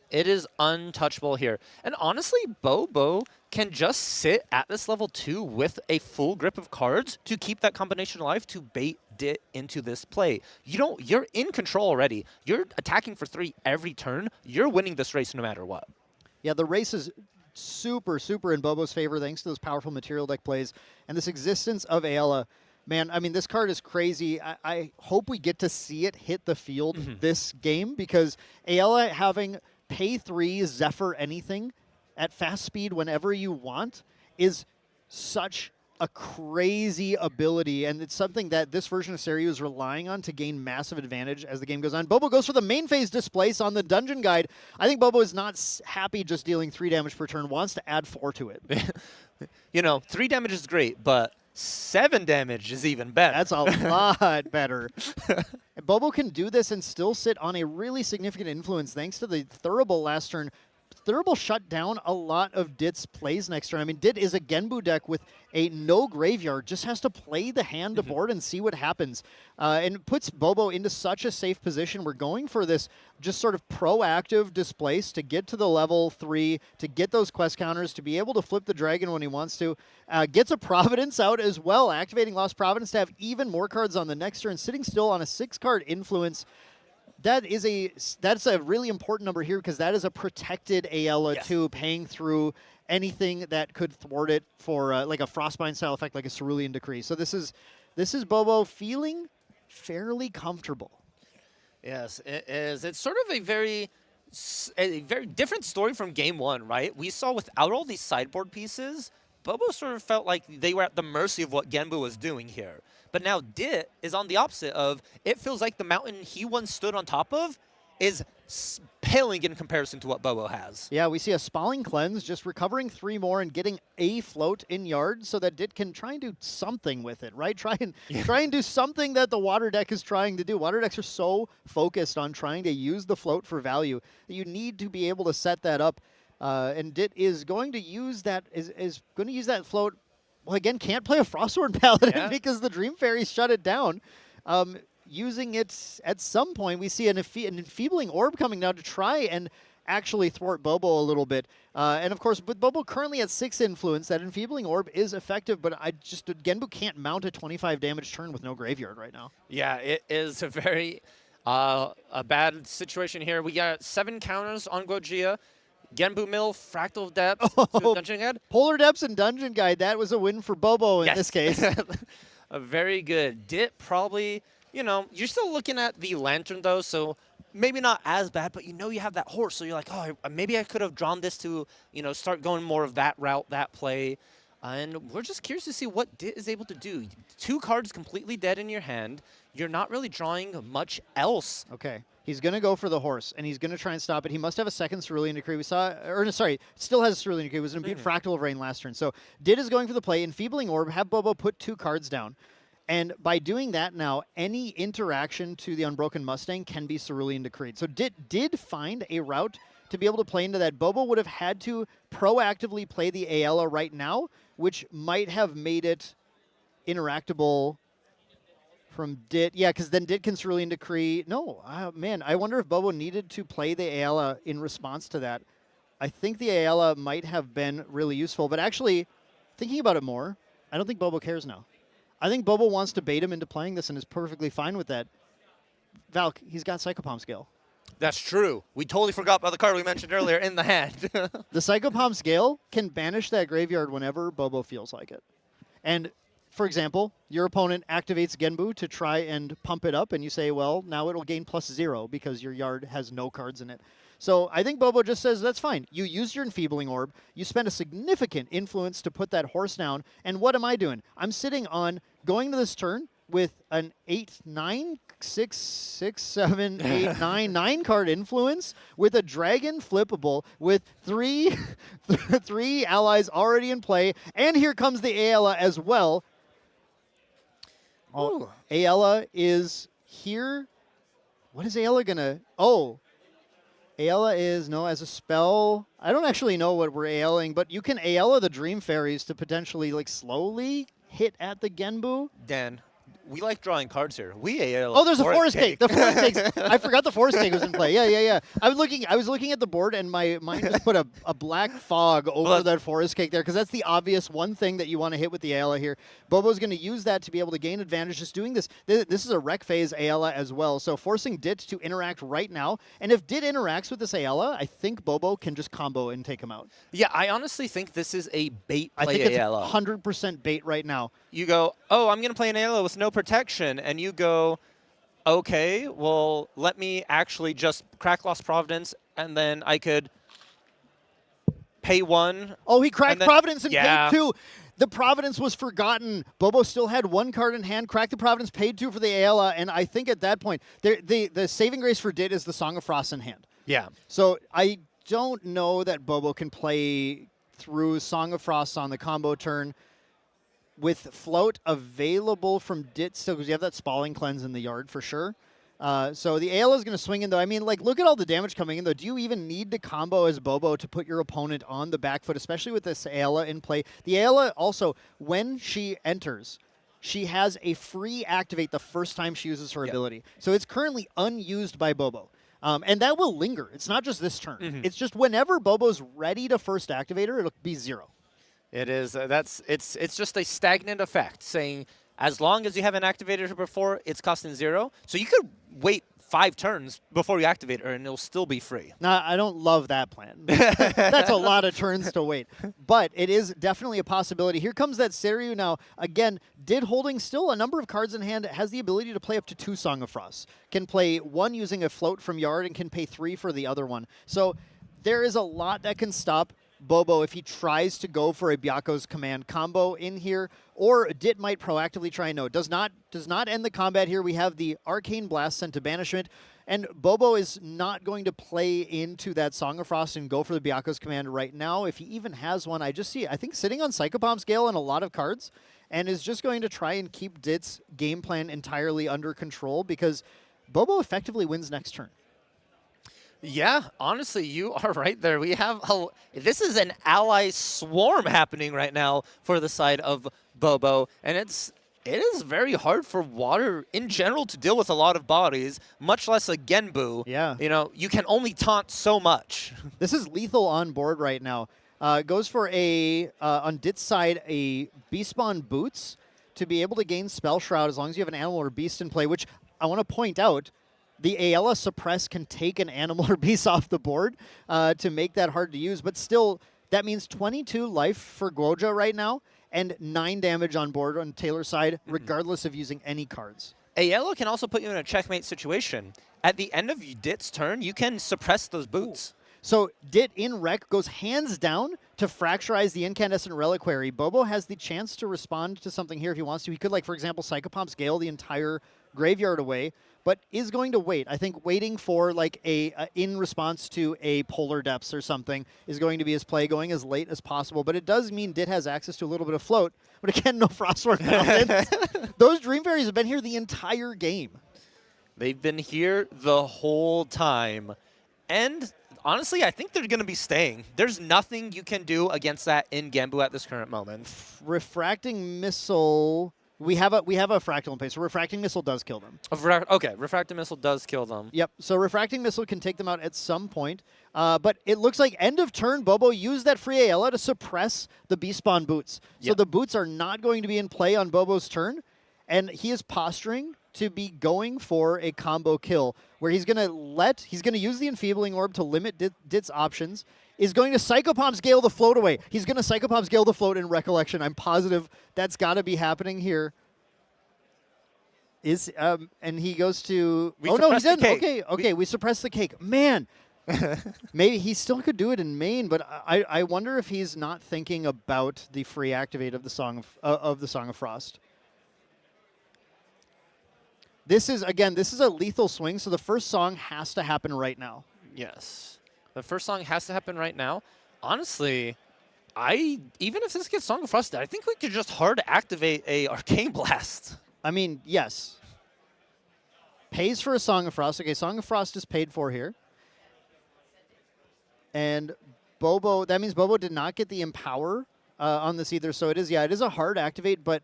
It is untouchable here. And honestly, Boeboe can just sit at this level 2 with a full grip of cards to keep that combination alive to bait Dit into this play. You're in control already. You're attacking for 3 every turn. You're winning this race no matter what. Yeah, the race is super, super in Boebo's favor thanks to those powerful material deck plays and this existence of Ayala. Man, I mean, this card is crazy. I hope we get to see it hit the field this game, because Ayala having pay 3 Zephyr anything at fast speed whenever you want is such a crazy ability, and it's something that this version of Seiryuu is relying on to gain massive advantage as the game goes on. Boeboe goes for the main phase Displace on the Dungeon Guide. I think Boeboe is not happy just dealing 3 damage per turn, wants to add 4 to it. 3 damage is great, but 7 damage is even better. That's a lot better. Boeboe can do this and still sit on a really significant influence thanks to the Thurible last turn. Thurible shut down a lot of Dit's plays next turn. I mean, Dit is a Genbu deck with a no graveyard, just has to play the hand to board and see what happens. And puts Boeboe into such a safe position. We're going for this just sort of proactive displace to get to the level 3, to get those quest counters, to be able to flip the dragon when he wants to. Gets a Providence out as well, activating Lost Providence to have even more cards on the next turn, sitting still on a 6-card influence. That's a really important number here, because that is a protected Ayala too, paying through anything that could thwart it for like a Frostbind style effect, like a Cerulean Decree. So this is Boeboe feeling fairly comfortable. Yes, it is. It's sort of a very different story from game 1, right? We saw without all these sideboard pieces, Boeboe sort of felt like they were at the mercy of what Genbu was doing here. But now Dit is on the opposite of, it feels like the mountain he once stood on top of is paling in comparison to what Boeboe has. Yeah, we see a Spalling Cleanse, just recovering 3 more and getting a float in yard so that Dit can try and do something with it, right? Try and do something that the Water deck is trying to do. Water decks are so focused on trying to use the float for value that you need to be able to set that up. And Dit is going to use that, is going to use that float. Well, again, can't play a Frostborn Paladin because the Dream Fairies shut it down. Using it at some point, we see an Enfeebling Orb coming down to try and actually thwart Boeboe a little bit. And of course, with Boeboe currently at 6 influence, that Enfeebling Orb is effective, but Genbu can't mount a 25 damage turn with no graveyard right now. Yeah, it is a very A bad situation here. We got 7 counters on Gojira. Genbu Mill, Fractal Depth, to Dungeon Guide. Polar Depths and Dungeon Guide. That was a win for Boeboe in this case. Very good. Dit probably, you're still looking at the Lantern though, so maybe not as bad, but you have that horse, so you're like, oh, maybe I could have drawn this to, start going more of that route, that play. And we're just curious to see what Dit is able to do. 2 cards completely dead in your hand. You're not really drawing much else. Okay. He's going to go for the horse, and he's going to try and stop it. He must have a second Cerulean Decree. We saw, or no, sorry, still has a Cerulean Decree. It was an Imbued Fractal of Rain last turn. So Dit is going for the play. Enfeebling Orb, have Boeboe put 2 cards down. And by doing that now, any interaction to the Unbroken Mustang can be Cerulean Decreed. So Dit did find a route to be able to play into that. Boeboe would have had to proactively play the Ayala right now, which might have made it interactable from Dit. Yeah, because then Dit can Cerulean Decree. No, man, I wonder if Boeboe needed to play the Ayala in response to that. I think the Ayala might have been really useful. But actually, thinking about it more, I don't think Boeboe cares now. I think Boeboe wants to bait him into playing this and is perfectly fine with that. Valk, he's got Psychopomp Scale. That's true. We totally forgot about the card we mentioned earlier in the hand. The Psychopomp Scale can banish that graveyard whenever Boeboe feels like it. And, for example, your opponent activates Genbu to try and pump it up, and you say, well, now it'll gain +0 because your yard has no cards in it. So I think Boeboe just says, that's fine. You use your Enfeebling Orb. You spend a significant influence to put that horse down. And what am I doing? I'm sitting on going to this turn with an 8-9, 6-7-8-9 card influence with a dragon flippable with 3 allies already in play. And here comes the Ayala as well. Oh, Ayala is here. What is Ayala going to... Oh, Ayala is, no, as a spell. I don't actually know what we're Ayaling, but you can Ayala the Dream Fairies to potentially, like, slowly hit at the Genbu. Dan, we like drawing cards here. We Ayala. Oh, there's a Forest Cake. The Forest Cake. I forgot the Forest Cake was in play. Yeah. I was looking at the board, and my mind just put a black fog over that Forest Cake there, because that's the obvious one thing that you want to hit with the Ayala here. Boebo's going to use that to be able to gain advantage just doing this. This is a Rec Phase Ayala as well, so forcing Dit to interact right now. And if Dit interacts with this Ayala, I think Boeboe can just combo and take him out. Yeah, I honestly think this is a bait play I think it's Ayala. 100% bait right now. You go, oh, I'm going to play an Ayala with no protection, and you go, okay, well, let me actually just crack Lost Providence, and then I could pay 1. Oh, he cracked Providence and paid 2. The Providence was forgotten. Boeboe still had 1 card in hand, cracked the Providence, paid 2 for the Ayala, and I think at that point, the saving grace for Dit is the Song of Frost in hand. Yeah. So I don't know that Boeboe can play through Song of Frost on the combo turn with float available from Dit still, because you have that Spalling Cleanse in the yard for sure. So the Ayala is going to swing in, though. I mean, like, look at all the damage coming in, though. Do you even need to combo as Boeboe to put your opponent on the back foot, especially with this Ayala in play? The Ayala also, when she enters, she has a free activate the first time she uses her ability. So it's currently unused by Boeboe. And that will linger. It's not just this turn. It's just whenever Boebo's ready to first activate her, it'll be 0. It is. It's just a stagnant effect, saying as long as you haven't activated her before, it's costing 0. So you could wait 5 turns before you activate her, and it'll still be free. Nah, I don't love that plan. That's a lot of turns to wait. But it is definitely a possibility. Here comes that Seiryuu now. Again, Dit holding still a number of cards in hand, has the ability to play up to 2 Song of Frost. Can play 1 using a float from yard and can pay 3 for the other one. So there is a lot that can stop Boeboe if he tries to go for a Byaku's Command combo in here, or Dit might proactively try. No, does not end the combat here. We have the Arcane Blast sent to banishment, and Boeboe is not going to play into that Song of Frost and go for the Byaku's Command right now. If he even has one, I think sitting on Psychopomp Scale and a lot of cards, and is just going to try and keep Dit's game plan entirely under control, because Boeboe effectively wins next turn. Yeah, honestly, you are right there. We have this is an ally swarm happening right now for the side of Boeboe, and it is very hard for water in general to deal with a lot of bodies, much less a Genbu. Yeah. You can only taunt so much. This is lethal on board right now. Goes for on Dit's side, a Beastpawn Boots to be able to gain Spell Shroud as long as you have an animal or beast in play, which I want to point out, the Ayala suppress can take an animal or beast off the board to make that hard to use, but still, that means 22 life for Guoja right now and 9 damage on board on Taylor's side, regardless of using any cards. Ayala can also put you in a checkmate situation. At the end of Dit's turn, you can suppress those boots. So Dit in Wreck goes hands down to fracturize the Incandescent Reliquary. Boeboe has the chance to respond to something here if he wants to. He could, like, for example, Psychopomp's Gale the entire graveyard away, but is going to wait. I think waiting for, like, in response to a Polar Depths or something is going to be his play, going as late as possible. But it does mean Dit has access to a little bit of float. But again, no Frostborn Mountains. Those Dream Fairies have been here the entire game. They've been here the whole time. And honestly, I think they're going to be staying. There's nothing you can do against that in Genbu at this current moment. Refracting Missile... We have a Fractal in place, so Refracting Missile does kill them. Okay, Refracting Missile does kill them. Yep, so Refracting Missile can take them out at some point. But it looks like end of turn, Boeboe used that free Ayala to suppress the Beast Spawn boots. So Yep. the boots are not going to be in play on Bobo's turn, and he is posturing to be going for a combo kill, where he's going to use the Enfeebling Orb to limit Dit's options, is going to Psychopomp's Gale the float away. He's going to Psychopomp's Gale the float in Recollection. I'm positive that's got to be happening here. And he goes to... Oh, no, he didn't. Okay, we suppressed the cake. Man, maybe he still could do it in main, but I wonder if he's not thinking about the free activate of the Song of Frost. This is a lethal swing, so the first song has to happen right now. Yes. The first song has to happen right now. Honestly, even if this gets Song of Frost, I think we could just hard activate a Arcane Blast. I mean, yes. Pays for a Song of Frost. Okay, Song of Frost is paid for here. And Boeboe, that means Boeboe did not get the Empower on this either, so it is a hard activate, but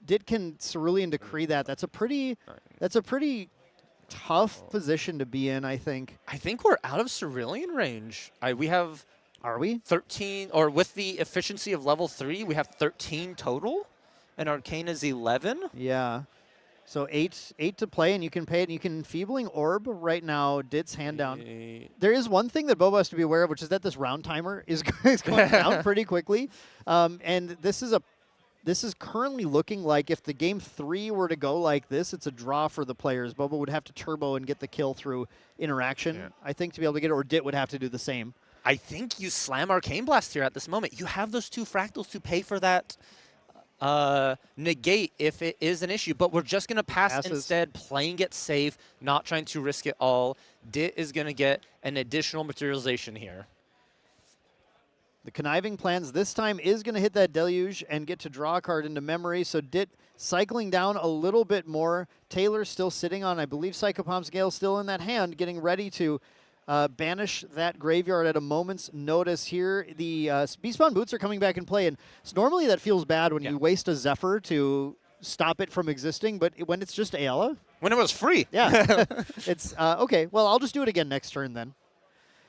Dit can Cerulean Decree that. That's a pretty tough position to be in, I think. I think we're out of Cerulean range. We have... Are we? 13, or with the efficiency of level 3, we have 13 total, and Arcane is 11. Yeah. So eight to play, and you can pay it. And you can Enfeebling Orb right now. Dit's hand down. There is one thing that Boeboe has to be aware of, which is that this round timer is going down pretty quickly. And this is currently looking like if the game 3 were to go like this, it's a draw for the players. Boeboe would have to turbo and get the kill through interaction, I think, to be able to get it, or Dit would have to do the same. I think you slam Arcane Blast here at this moment. You have those 2 fractals to pay for that negate if it is an issue, but we're just going to pass instead, playing it safe, not trying to risk it all. Dit is going to get an additional materialization here. The Conniving Plans this time is going to hit that Deluge and get to draw a card into memory, so Dit cycling down a little bit more. Taylor still sitting on, I believe, Psychopomp's Gale still in that hand, getting ready to banish that graveyard at a moment's notice here. The Beastbound Boots are coming back in play, and normally that feels bad when you waste a Zephyr to stop it from existing, but when it's just Ayala. When it was free. Yeah. It's, okay, well, I'll just do it again next turn then.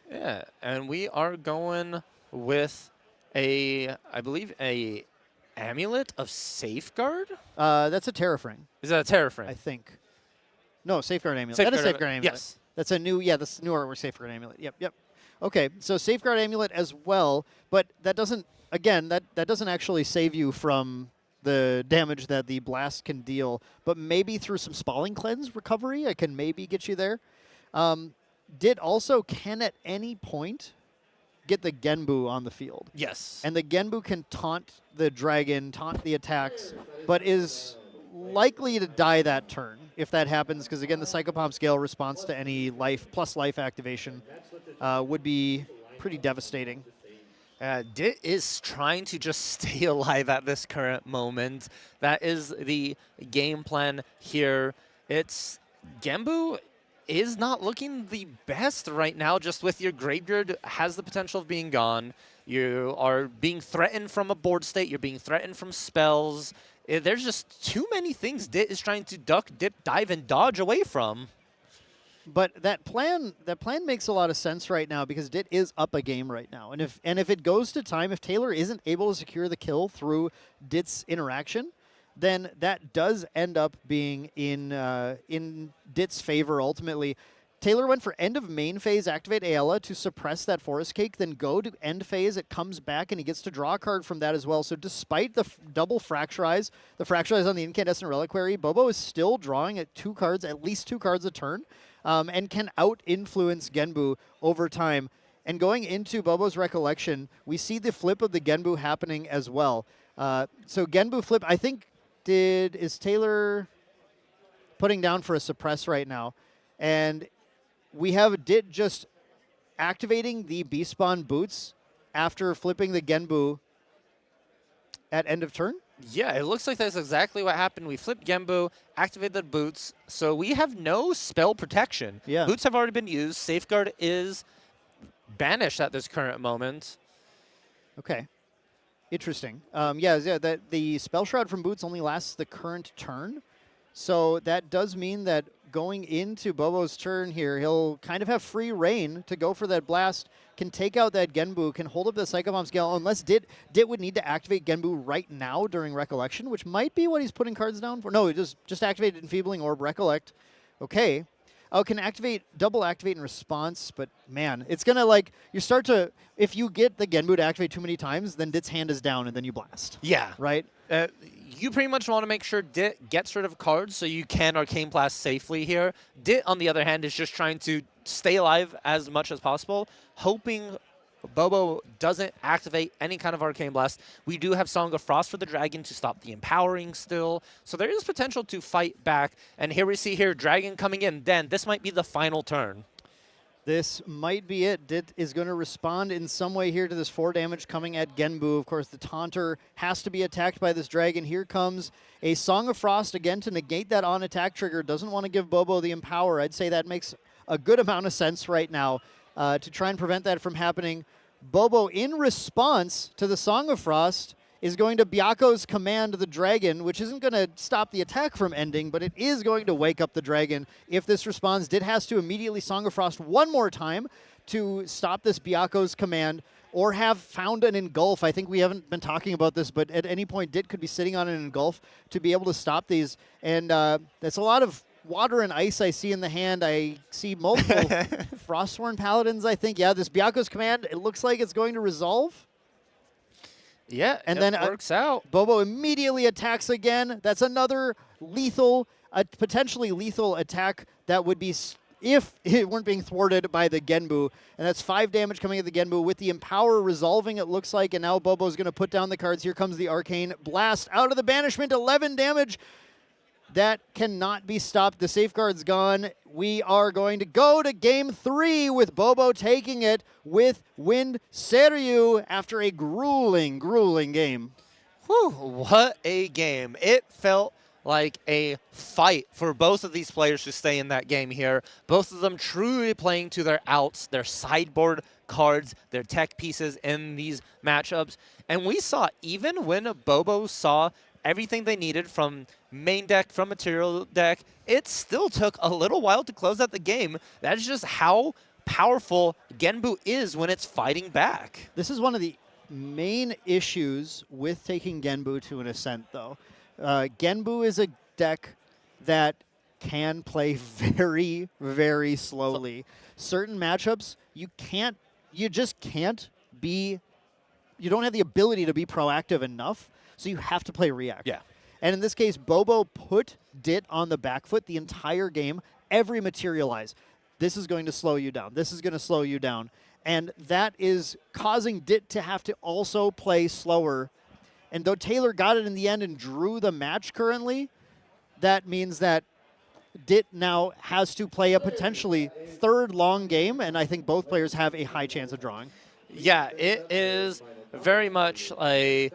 Yeah, and we are going with I believe, a Amulet of Safeguard? That's a Terraframe. Is that a Terraframe? I think. No, Safeguard Amulet. Safeguard that is Safeguard Amulet. Yes. That's a new, this new artwork, Safeguard Amulet. Yep. Okay, so Safeguard Amulet as well, but that doesn't, again, that doesn't actually save you from the damage that the blast can deal, but maybe through some Spalling Cleanse recovery, I can maybe get you there. Dit also can at any point get the Genbu on the field. Yes. And the Genbu can taunt the dragon, taunt the attacks, but is likely to die that turn if that happens, because again, the Psychopomp's Gale response to any life plus life activation would be pretty devastating. Dit is trying to just stay alive at this current moment. That is the game plan here. It's Genbu is not looking the best right now, just with your graveyard has the potential of being gone. You are being threatened from a board state. You're being threatened from spells. There's just too many things Dit is trying to duck, dip, dive, and dodge away from. But that plan makes a lot of sense right now because Dit is up a game right now. And if it goes to time, if Taylor isn't able to secure the kill through Dit's interaction, then that does end up being in Dit's favor ultimately. Taylor went for end of main phase, activate Ayala to suppress that Forest Cake, then go to end phase. It comes back, and he gets to draw a card from that as well. So despite the double Fracturize, the Fracturize on the Incandescent Reliquary, Boeboe is still drawing at at least two cards a turn, and can out-influence Genbu over time. And going into Boeboe's Recollection, we see the flip of the Genbu happening as well. So Genbu flip, I think, is Taylor putting down for a suppress right now. And we have Dit just activating the B-Spawn boots after flipping the Genbu at end of turn. Yeah, it looks like that's exactly what happened. We flipped Genbu, activated the boots, so we have no spell protection. Yeah. Boots have already been used. Safeguard is banished at this current moment. Okay. Interesting. That the Spell Shroud from Boots only lasts the current turn. So that does mean that going into Boeboe's turn here, he'll kind of have free reign to go for that blast, can take out that Genbu, can hold up the Psychobomb Scale, unless Dit would need to activate Genbu right now during Recollection, which might be what he's putting cards down for. No, just activate Enfeebling Orb, Recollect. Okay. Oh, can double activate in response, but man, it's going to if you get the Genbu to activate too many times, then Dit's hand is down and then you blast. Yeah. Right? You pretty much want to make sure Dit gets rid of cards so you can Arcane Blast safely here. Dit, on the other hand, is just trying to stay alive as much as possible, hoping Boeboe doesn't activate any kind of Arcane Blast. We do have Song of Frost for the Dragon to stop the Empowering still, so there is potential to fight back. And here we see Dragon coming in. Then this might be the final turn. This might be it. Dit is going to respond in some way here to this 4 damage coming at Genbu. Of course, the Taunter has to be attacked by this Dragon. Here comes a Song of Frost again to negate that on-attack trigger. Doesn't want to give Boeboe the Empower. I'd say that makes a good amount of sense right now to try and prevent that from happening. Boeboe, in response to the Song of Frost, is going to Byaku's Command the Dragon, which isn't going to stop the attack from ending, but it is going to wake up the Dragon. If this responds, Dit has to immediately Song of Frost one more time to stop this Byaku's Command, or have found an Engulf. I think we haven't been talking about this, but at any point, Dit could be sitting on an Engulf to be able to stop these. And that's a lot of water and ice I see in the hand. I see multiple Frostsworn Paladins, I think. Yeah, this Byaku's Command, it looks like it's going to resolve. Yeah, and it then works out. Boeboe immediately attacks again. That's another potentially lethal attack that would be if it weren't being thwarted by the Genbu. And that's 5 damage coming at the Genbu with the Empower resolving, it looks like. And now Boeboe's going to put down the cards. Here comes the Arcane Blast out of the Banishment, 11 damage. That cannot be stopped. The Safeguard's gone. We are going to go to Game 3 with Boeboe taking it with Wind Seiryuu after a grueling, grueling game. Whew, what a game. It felt like a fight for both of these players to stay in that game here. Both of them truly playing to their outs, their sideboard cards, their tech pieces in these matchups. And we saw, even when Boeboe saw everything they needed from main deck, from material deck, it still took a little while to close out the game. That is just how powerful Genbu is when it's fighting back. This is one of the main issues with taking Genbu to an Ascent, though. Genbu is a deck that can play very, very slowly. Certain matchups, you just can't be, you don't have the ability to be proactive enough, so you have to play react. Yeah. And in this case, Boeboe put Dit on the back foot the entire game. Every materialize. This is going to slow you down. This is going to slow you down. And that is causing Dit to have to also play slower. And though Taylor got it in the end and drew the match currently, that means that Dit now has to play a potentially third long game, and I think both players have a high chance of drawing. Yeah, it is very much a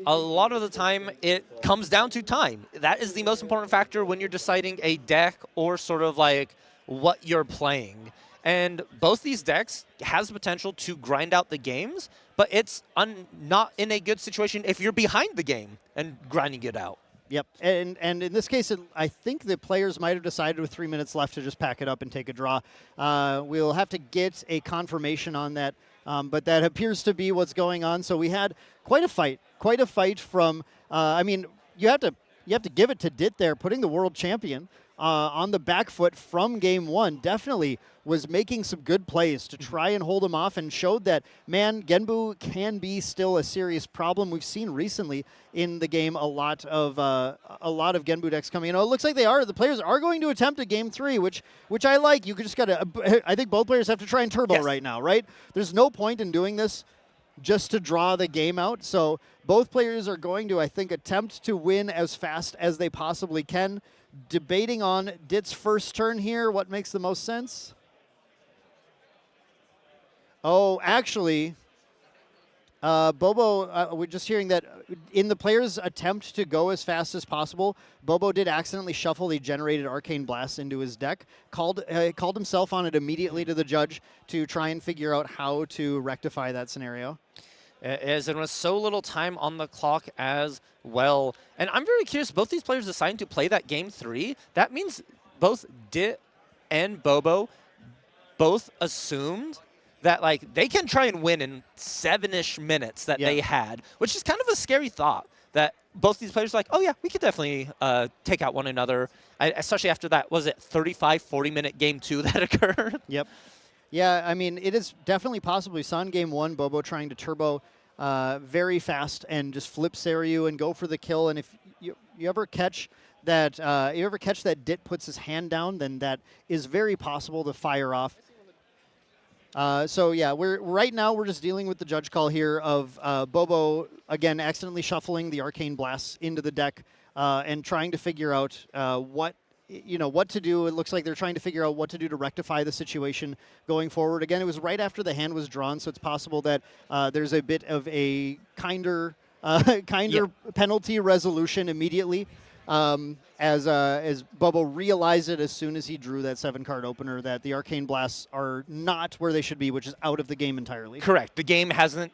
lot of the time it comes down to time. That is the most important factor when you're deciding a deck or sort of like what you're playing. And both these decks has the potential to grind out the games, but it's not in a good situation if you're behind the game and grinding it out. Yep, and in this case, I think the players might have decided with 3 minutes left to just pack it up and take a draw. We'll have to get a confirmation on that, but that appears to be what's going on. So we had quite a fight from, you have to give it to Dit there, putting the world champion on the back foot from game one. Definitely was making some good plays to try and hold him off, and showed that, man, Genbu can be still a serious problem. We've seen recently in the game a lot of Genbu decks coming in. Oh, it looks like the players are going to attempt a game 3, which I like. You could just gotta. I think both players have to try and turbo right now, right? There's no point in doing this just to draw the game out. So both players are going to, I think, attempt to win as fast as they possibly can. Debating on Dit's first turn here, what makes the most sense? Oh, actually, Boeboe, we're just hearing that in the player's attempt to go as fast as possible, Boeboe did accidentally shuffle the generated Arcane Blast into his deck, called himself on it immediately to the judge to try and figure out how to rectify that scenario. As there was so little time on the clock as well. And I'm very curious, both these players deciding to play that game 3. That means both Dit and Boeboe both assumed that like they can try and win in 7-ish minutes that they had, which is kind of a scary thought, that both these players are like, oh yeah, we could definitely take out one another, especially after that, was it 35, 40-minute game 2 that occurred? Yep. Yeah, I mean, it is definitely possible. We saw in game 1, Boeboe trying to turbo very fast and just flip Seiryuu and go for the kill. And if you ever catch that, Dit puts his hand down, then that is very possible to fire off. So yeah, right now we're just dealing with the judge call here of Boeboe again accidentally shuffling the Arcane Blasts into the deck and trying to figure out what to do. It looks like they're trying to figure out what to do to rectify the situation going forward. Again, it was right after the hand was drawn, so it's possible that there's a bit of a kinder penalty resolution immediately. As Boeboe realized it as soon as he drew that 7-card opener, that the Arcane Blasts are not where they should be, which is out of the game entirely. Correct. The game hasn't,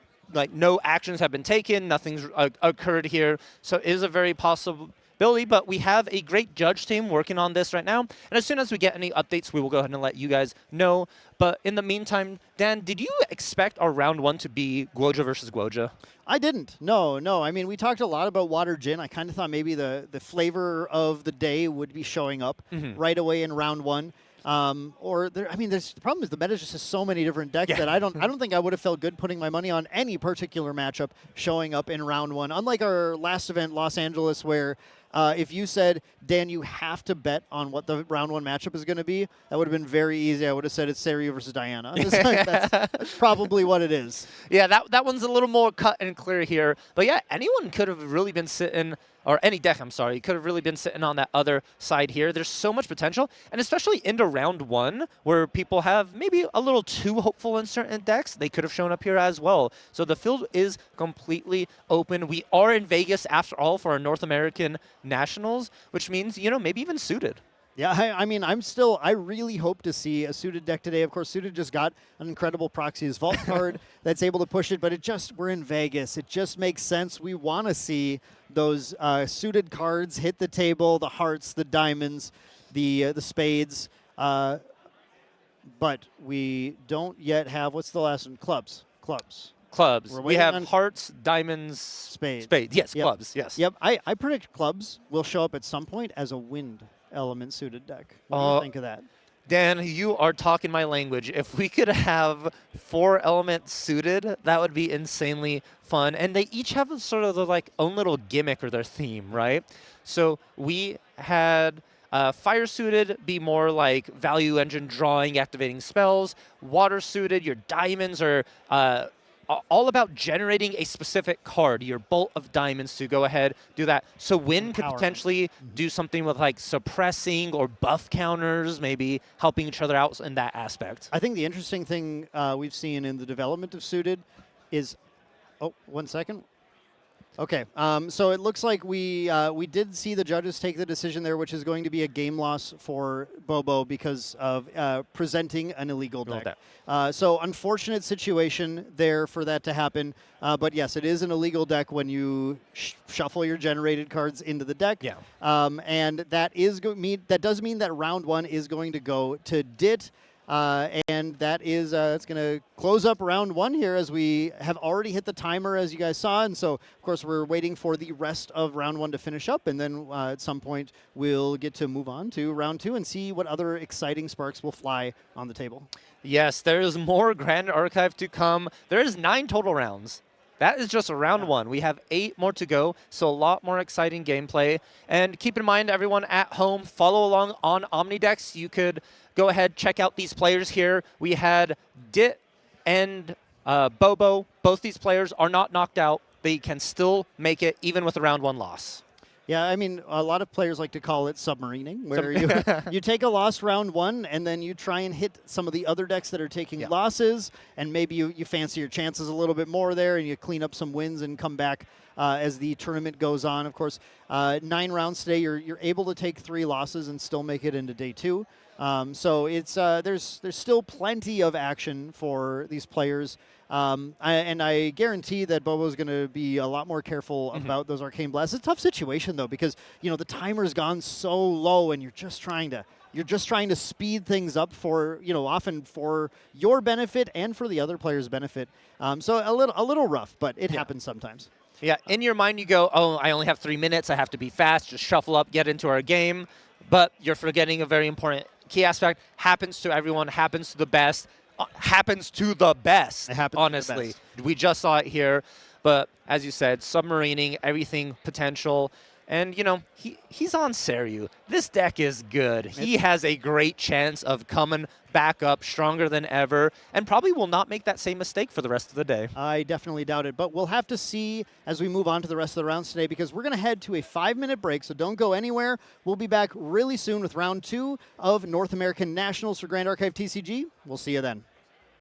no actions have been taken, nothing's occurred here, so it is a very possible ability, but we have a great judge team working on this right now, and as soon as we get any updates, we will go ahead and let you guys know. But in the meantime, Dan, did you expect our round 1 to be Guoja versus Guoja? I didn't. No. I mean, we talked a lot about Water Gin. I kind of thought maybe the flavor of the day would be showing up right away in round 1. The problem is the meta just has so many different decks that I don't think I would have felt good putting my money on any particular matchup showing up in round 1. Unlike our last event, Los Angeles, where if you said, Dan, you have to bet on what the round 1 matchup is going to be, that would have been very easy. I would have said it's Seiryuu versus Diana. That's probably what it is. Yeah, that one's a little more cut and clear here. But yeah, anyone could have really been sitting, or any deck, I'm sorry, could have really been sitting on that other side here. There's so much potential, and especially into round 1, where people have maybe a little too hopeful in certain decks, they could have shown up here as well. So the field is completely open. We are in Vegas, after all, for our North American Nationals, which means, maybe even suited. Yeah, I really hope to see a suited deck today. Of course, suited just got an incredible Proxy's Vault card that's able to push it, but we're in Vegas. It just makes sense. We want to see those suited cards hit the table, the hearts, the diamonds, the spades, but we don't yet have, what's the last one? Clubs. We have hearts, diamonds, spades. Yes, clubs, yes. Yep, I predict clubs will show up at some point as a wind element suited deck. What do you think of that? Dan, you are talking my language. If we could have 4 elements suited, that would be insanely fun. And they each have sort of their own little gimmick or their theme, right? So we had fire suited be more like value engine drawing, activating spells. Water suited, your diamonds are all about generating a specific card, your bolt of diamonds, to go ahead, do that. So wind could potentially do something with suppressing or buff counters, maybe helping each other out in that aspect. I think the interesting thing we've seen in the development of suited is, one second. Okay, so it looks like we did see the judges take the decision there, which is going to be a game loss for Boeboe because of presenting an illegal deck. So unfortunate situation there for that to happen. But yes, it is an illegal deck when you shuffle your generated cards into the deck. Yeah. And that does mean that round 1 is going to go to Dit. And that is it's going to close up round 1 here, as we have already hit the timer, as you guys saw. And so, of course, we're waiting for the rest of round 1 to finish up. And then at some point, we'll get to move on to round 2 and see what other exciting sparks will fly on the table. Yes, there is more Grand Archive to come. There is 9 total rounds. That is just round 1. We have 8 more to go, so a lot more exciting gameplay. And keep in mind, everyone at home, follow along on Omnidex. You could go ahead, check out these players here. We had Dit and Boeboe. Both these players are not knocked out. They can still make it, even with a round 1 loss. Yeah, I mean, a lot of players like to call it submarining, where you take a loss round 1, and then you try and hit some of the other decks that are taking losses, and maybe you fancy your chances a little bit more there, and you clean up some wins and come back as the tournament goes on. Of course, 9 rounds today, you're able to take 3 losses and still make it into day 2. So it's there's still plenty of action for these players. I guarantee that Boeboe's going to be a lot more careful about those arcane blasts. It's a tough situation, though, because the timer's gone so low, and you're just trying to speed things up for often for your benefit and for the other player's benefit. So a little rough, but it happens sometimes. Yeah, in your mind you go, oh, I only have 3 minutes. I have to be fast. Just shuffle up, get into our game. But you're forgetting a very important key aspect. Happens to everyone. Happens to the best. Happens to the best, honestly. We just saw it here. But as you said, submarining, everything potential. And, he's on Seiryuu. This deck is good. He has a great chance of coming back up stronger than ever, and probably will not make that same mistake for the rest of the day. I definitely doubt it. But we'll have to see as we move on to the rest of the rounds today, because we're going to head to a 5-minute break, so don't go anywhere. We'll be back really soon with round 2 of North American Nationals for Grand Archive TCG. We'll see you then.